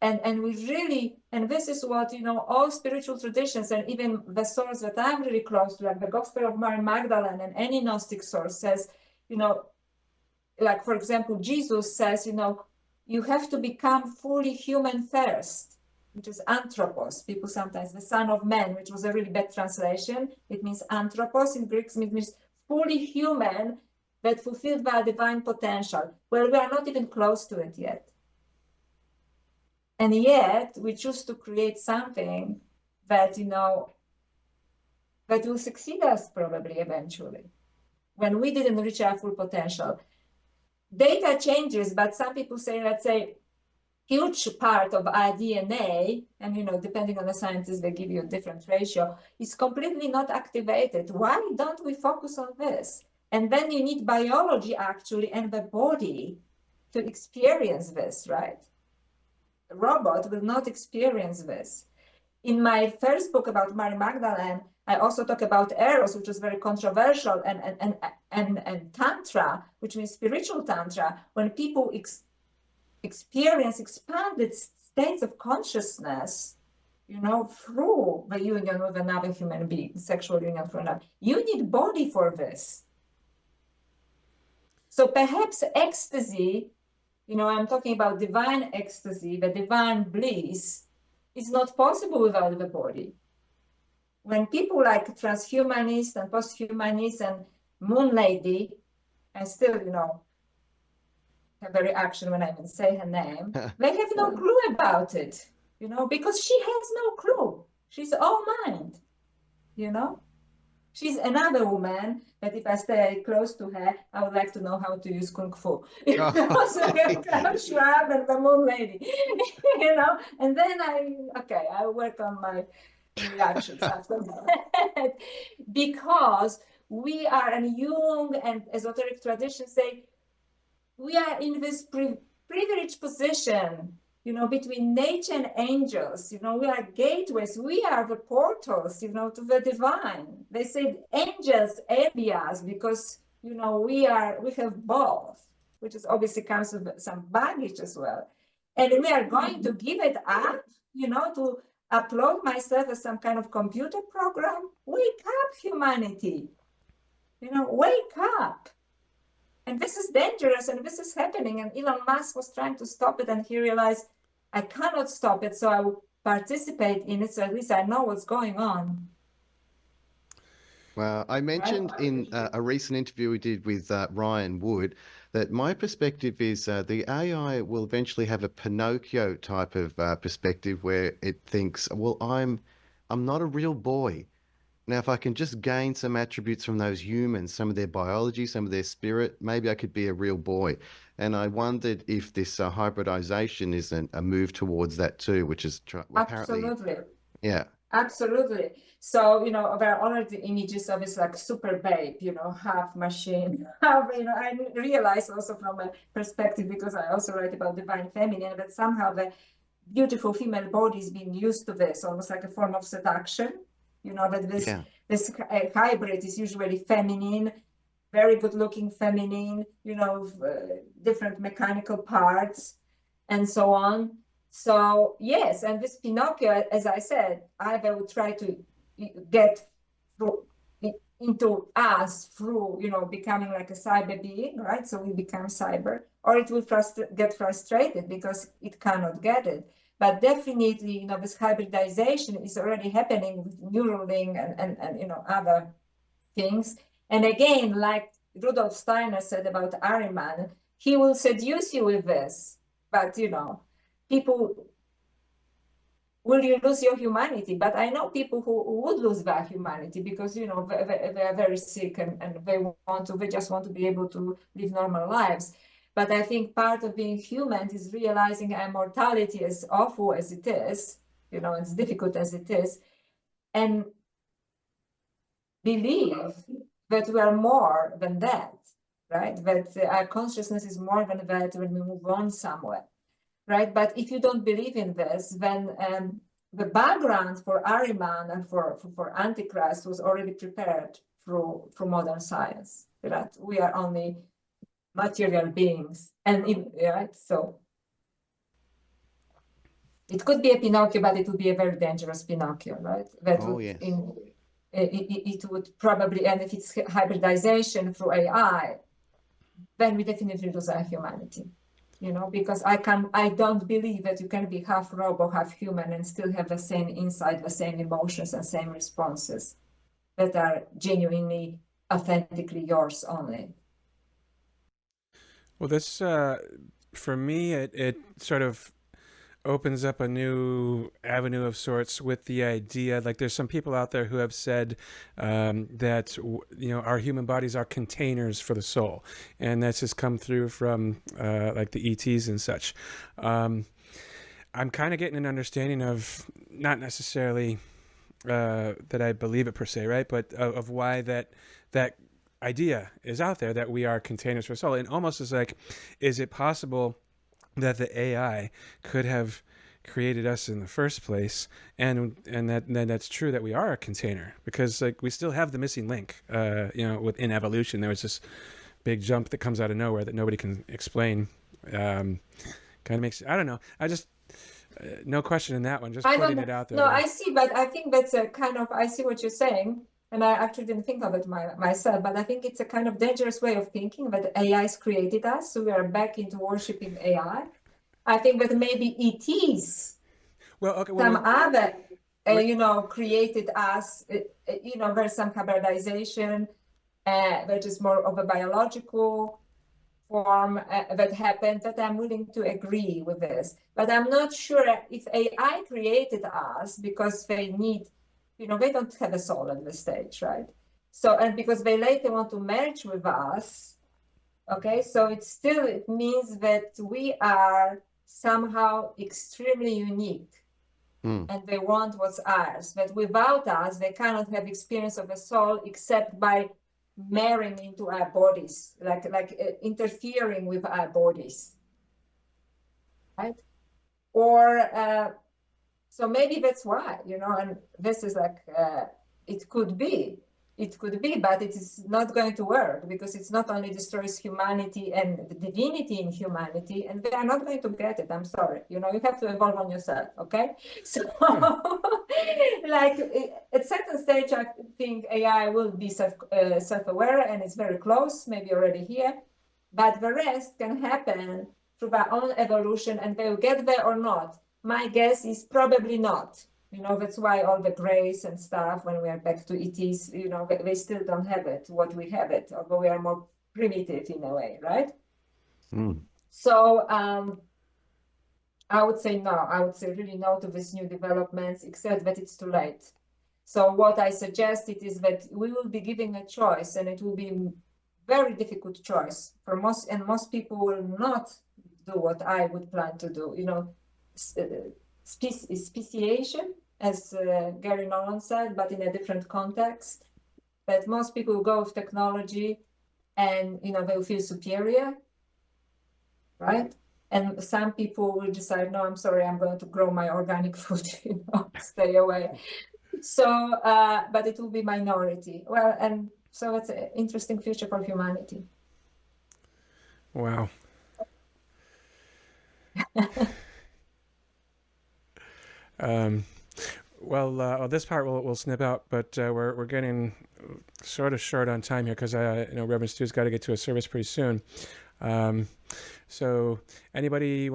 And we really, and this is what, all spiritual traditions and even the source that I'm really close to, like the Gospel of Mary Magdalene and any Gnostic source says, like, for example, Jesus says, you have to become fully human first, which is anthropos. People sometimes, the son of man, which was a really bad translation. It means anthropos in Greek, it means fully human, that fulfilled by divine potential. Well, we are not even close to it yet. And yet we choose to create something that, that will succeed us probably eventually, when we didn't reach our full potential. Data changes, but some people say, let's say, huge part of our DNA, and depending on the scientists, they give you a different ratio, is completely not activated. Why don't we focus on this? And then you need biology actually and the body to experience this, right? A robot will not experience this. In my first book about Mary Magdalene, I also talk about Eros, which is very controversial, and Tantra, which means spiritual Tantra, when people experience expanded states of consciousness, through the union with another human being, sexual union for another. You need body for this. So perhaps ecstasy, I'm talking about divine ecstasy, the divine bliss, is not possible without the body. When people like transhumanists and posthumanists and Moon Lady, I still, have a reaction when I even say her name, they have no clue about it, because she has no clue. She's all mind, She's another woman that if I stay close to her, I would like to know how to use Kung Fu. So Klaus Schwab and the Moon Lady, and then I work on my reactions after that. Because we are, and Jung and esoteric traditions say, we are in this privileged position, between nature and angels. We are gateways. We are the portals, to the divine. They say angels envy us because, we have both, which is obviously comes with some baggage as well. And we are going to give it up, to upload myself as some kind of computer program. Wake up, humanity. Wake up. And this is dangerous, and this is happening. And Elon Musk was trying to stop it, and he realized, I cannot stop it, so I will participate in it, so at least I know what's going on. Well, I mentioned in a recent interview we did with Ryan Wood that my perspective is the AI will eventually have a Pinocchio type of perspective where it thinks, well, I'm not a real boy. Now, if I can just gain some attributes from those humans, some of their biology, some of their spirit, maybe I could be a real boy. And I wondered if this hybridization isn't a move towards that too, which is apparently, Absolutely. yeah. Absolutely. So, there are already images of it's like super babe, half machine, half, I realize also from a perspective, because I also write about divine feminine, that somehow the beautiful female body is being used to this, almost like a form of seduction, that Yeah. this hybrid is usually feminine, very good looking feminine, different mechanical parts and so on. So yes, and this Pinocchio, as I said, either will try to get through into us through, becoming like a cyber being, right? So we become cyber, or it will get frustrated because it cannot get it. But definitely, this hybridization is already happening with Neuralink and other things. And again, like Rudolf Steiner said about Ahriman, he will seduce you with this, but people, will you lose your humanity? But I know people who would lose their humanity because they are very sick and they just want to be able to live normal lives. But I think part of being human is realizing our mortality, as awful as it is, as difficult as it is, and believe that we are more than that, right? That our consciousness is more than that when we move on somewhere, right? But if you don't believe in this, then the background for Ahriman and for Antichrist was already prepared through modern science, that we are only material beings, right? So it could be a Pinocchio, but it would be a very dangerous Pinocchio, right? That Oh, would yes. it would probably, and if it's hybridization through AI, then we definitely lose our humanity, because I don't believe that you can be half robot, half human and still have the same insight, the same emotions and same responses that are genuinely, authentically yours only. Well, this, for me, it sort of opens up a new avenue of sorts with the idea, like there's some people out there who have said that our human bodies are containers for the soul, and that's just come through from like the ETs and such. I'm kind of getting an understanding of, not necessarily that I believe it per se, right, but of why that idea is out there, that we are containers for soul. And almost is like, is it possible that the AI could have created us in the first place, and that's true, that we are a container, because like we still have the missing link. Within evolution, there was this big jump that comes out of nowhere that nobody can explain. Kind of makes, I don't know. I just no question in that one. Just putting it out there. No, I see, but I think that's a kind of, I see what you're saying. And I actually didn't think of it myself, but I think it's a kind of dangerous way of thinking that AIs created us, so we are back into worshiping AI. I think that maybe ETs, other, created us. There's some hybridization, which is more of a biological form that happened. That I'm willing to agree with this, but I'm not sure if AI created us because they need. They don't have a soul at this stage, right? So, and because they later want to merge with us, okay? So it means that we are somehow extremely unique, and they want what's ours. But without us, they cannot have experience of a soul except by marrying into our bodies, like interfering with our bodies, right? Or so maybe that's why, and this is like, it could be, but it is not going to work, because it's not only destroys humanity and the divinity in humanity, and they are not going to get it. I'm sorry. You have to evolve on yourself, okay? So, like, at certain stage, I think AI will be self-aware, and it's very close, maybe already here, but the rest can happen through their own evolution, and they will get there or not. My guess is probably not. That's why all the grace and stuff, when we are back to ETs, they still don't have it, what we have it, although we are more primitive in a way, right? Mm. So I would say no. I would say really no to these new developments, except that it's too late. So what I suggested is that we will be giving a choice, and it will be very difficult choice for most people will not do what I would plan to do. Speciation, as Gary Nolan said, but in a different context. That most people will go with technology, and they'll feel superior, right? And some people will decide, no, I'm sorry, I'm going to grow my organic food, stay away. So, but it will be minority. Well, and so it's an interesting future for humanity. Wow. Well, this part we'll snip out, but we're getting sort of short on time here because Reverend Stu's got to get to a service pretty soon. So, anybody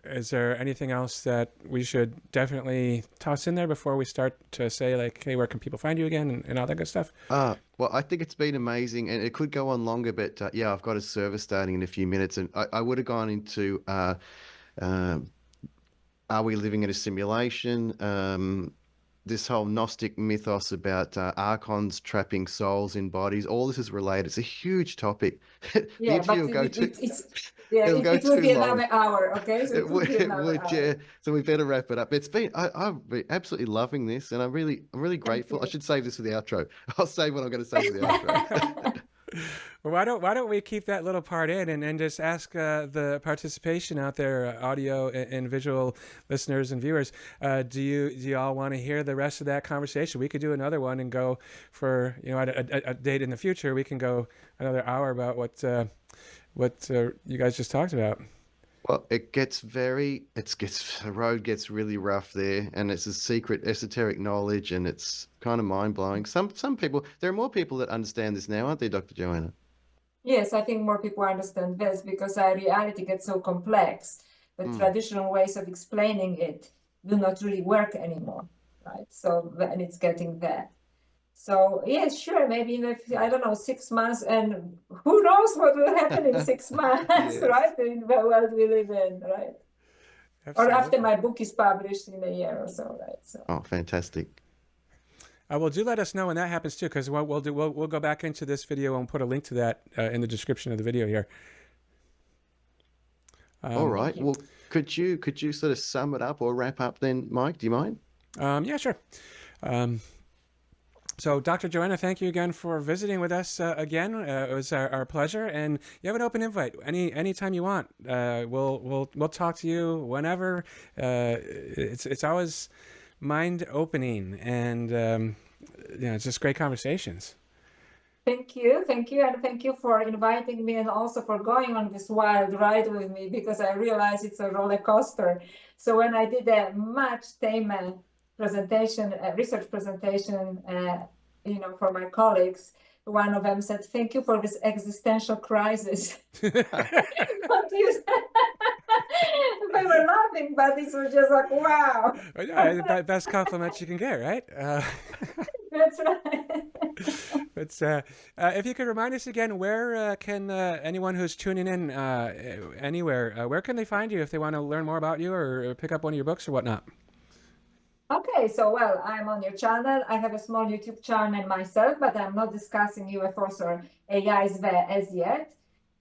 is there anything else that we should definitely toss in there before we start to say, like, hey, where can people find you again and all that good stuff? Well, I think it's been amazing, and it could go on longer, but yeah, I've got a service starting in a few minutes, and I would have gone into are we living in a simulation? This whole Gnostic mythos about archons trapping souls in bodies, all this is related. It's a huge topic. The Yeah, interview but will go too, it go will too be long. another hour, okay? So it will be It another would, hour. yeah. So we better wrap it up. I've been absolutely loving this, and I'm really Thank grateful. I you. should save this for the outro. I'll save what I'm going to say for the outro. Well, why don't we keep that little part in and just ask the participation out there, audio and visual listeners and viewers, do you all want to hear the rest of that conversation? We could do another one and go for at a date in the future. We can go another hour about what you guys just talked about. Well, the road gets really rough there, and it's a secret esoteric knowledge, and it's kind of mind blowing. Some people, there are more people that understand this now, aren't there, Dr. Joanna? Yes, I think more people understand this because our reality gets so complex. The Mm. traditional ways of explaining it do not really work anymore, right? So, and it's getting there. So, yes, sure, maybe in, I don't know, 6 months, and who knows what will happen in 6 months, Yes. right? In the world we live in, right? Or after Absolutely. my book is published in a year or so, right? So, Oh, fantastic. Well, do let us know when that happens too, because what we'll do, we'll go back into this video and put a link to that in the description of the video here. All right. thank you. Well, could you sort of sum it up or wrap up then, Mike? Do you mind? Yeah, sure. So, Dr. Joanna, thank you again for visiting with us again. It was our pleasure, and you have an open invite anytime you want. We'll talk to you whenever. It's always mind opening, and it's just great conversations. Thank you, and thank you for inviting me, and also for going on this wild ride with me, because I realize it's a roller coaster. So when I did a much tamer presentation, a research presentation, for my colleagues, one of them said, "Thank you for this existential crisis." What you they were laughing, but it was just like, wow. Yeah, best compliment you can get, right? That's right. But if you could remind us again, where can anyone who's tuning in anywhere, where can they find you if they want to learn more about you or pick up one of your books or whatnot? Okay, so well, I'm on your channel. I have a small YouTube channel myself, but I'm not discussing UFOs or AIs there as yet.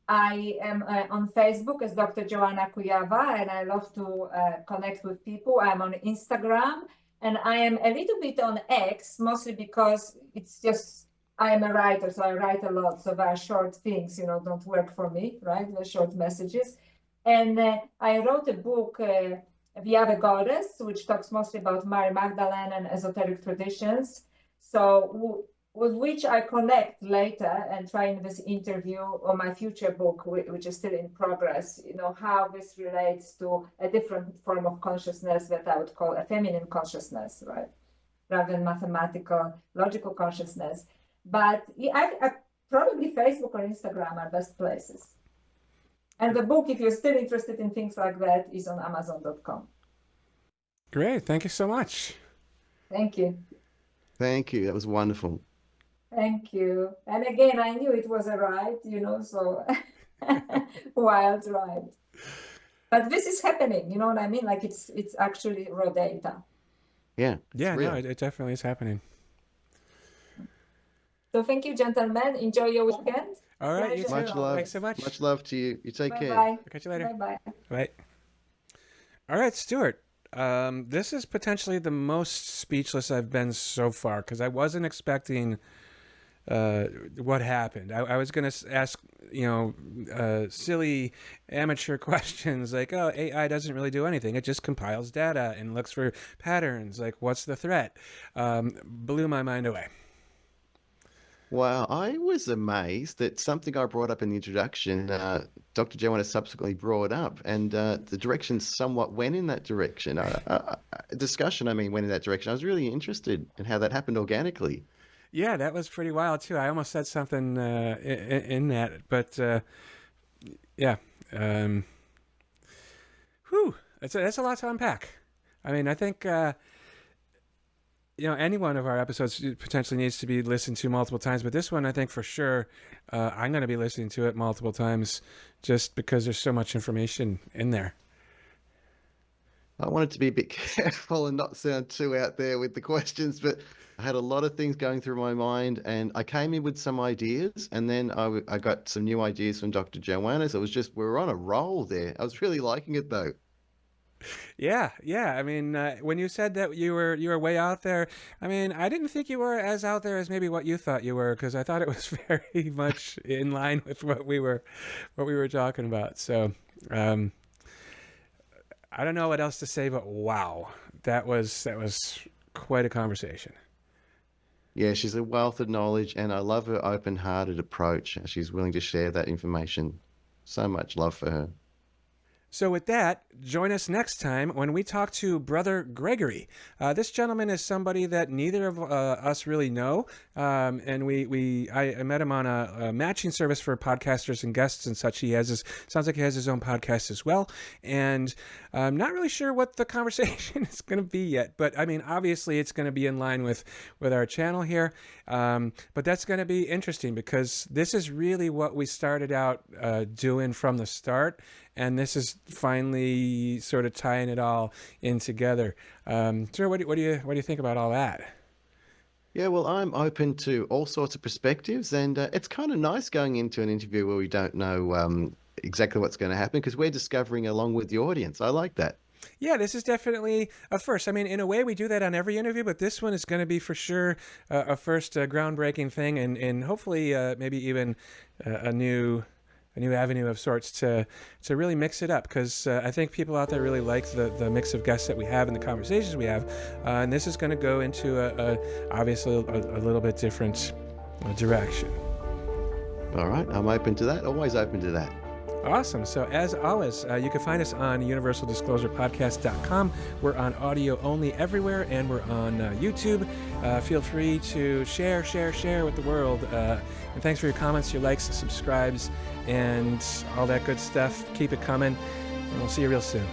I am on Facebook as Dr. Joanna Kujawa, and I love to connect with people. I'm on Instagram, and I am a little bit on X, mostly because it's just, I am a writer, so I write a lot. So there are short things, don't work for me, right? The short messages. And I wrote a book, The Other Goddess, which talks mostly about Mary Magdalene and esoteric traditions. So with which I connect later and try in this interview or my future book, which is still in progress, how this relates to a different form of consciousness that I would call a feminine consciousness, right? Rather than mathematical, logical consciousness. But I probably Facebook or Instagram are best places. And the book, if you're still interested in things like that, is on Amazon.com. Great. Thank you so much. Thank you. Thank you. That was wonderful. Thank you. And again, I knew it was a ride, so wild ride. But this is happening, you know what I mean? Like it's actually raw data. Yeah. Yeah, real. no, it definitely is happening. So thank you, gentlemen. Enjoy your weekend. All right, you too. Pleasure. Much love. Thanks so much. Much love to you. You take care. Bye-bye. I'll catch you later. Bye-bye. Bye. All right, Stuart. This is potentially the most speechless I've been so far because I wasn't expecting what happened. I was going to ask, silly amateur questions like, oh, AI doesn't really do anything. It just compiles data and looks for patterns. Like, what's the threat? Blew my mind away. Wow, I was amazed that something I brought up in the introduction, Dr. Joanna subsequently brought up, and the direction somewhat went in that direction. Discussion, went in that direction. I was really interested in how that happened organically. Yeah, that was pretty wild too. I almost said something in that, but yeah, whew, that's a lot to unpack. I think any one of our episodes potentially needs to be listened to multiple times, but this one, I think for sure, I'm going to be listening to it multiple times just because there's so much information in there. I wanted to be a bit careful and not sound too out there with the questions, but I had a lot of things going through my mind, and I came in with some ideas, and then I got some new ideas from Dr. Joanna. So we were on a roll there. I was really liking it though. Yeah. When you said that you were way out there, I didn't think you were as out there as maybe what you thought you were, because I thought it was very much in line with what we were talking about. So, I don't know what else to say, but wow, that was quite a conversation. Yeah, she's a wealth of knowledge, and I love her open-hearted approach. She's willing to share that information. So much love for her. So with that, join us next time when we talk to Brother Gregory. This gentleman is somebody that neither of us really know, and I met him on a matching service for podcasters and guests and such. Sounds like he has his own podcast as well, and I'm not really sure what the conversation is going to be yet. But obviously it's going to be in line with our channel here. But that's going to be interesting because this is really what we started out doing from the start. And this is finally sort of tying it all in together. Sir, what do you think about all that? Yeah, well, I'm open to all sorts of perspectives, and it's kind of nice going into an interview where we don't know exactly what's going to happen because we're discovering along with the audience. I like that. Yeah, this is definitely a first. In a way, we do that on every interview, but this one is going to be for sure a first groundbreaking thing, and hopefully maybe even a new avenue of sorts to really mix it up, because I think people out there really like the mix of guests that we have and the conversations we have, and this is going to go into obviously a little bit different direction. All right, I'm open to that. Always open to that. Awesome. So as always, you can find us on universaldisclosurepodcast.com. We're on audio only everywhere, and we're on YouTube. Feel free to share with the world. And thanks for your comments, your likes, subscribes, and all that good stuff. Keep it coming, and we'll see you real soon.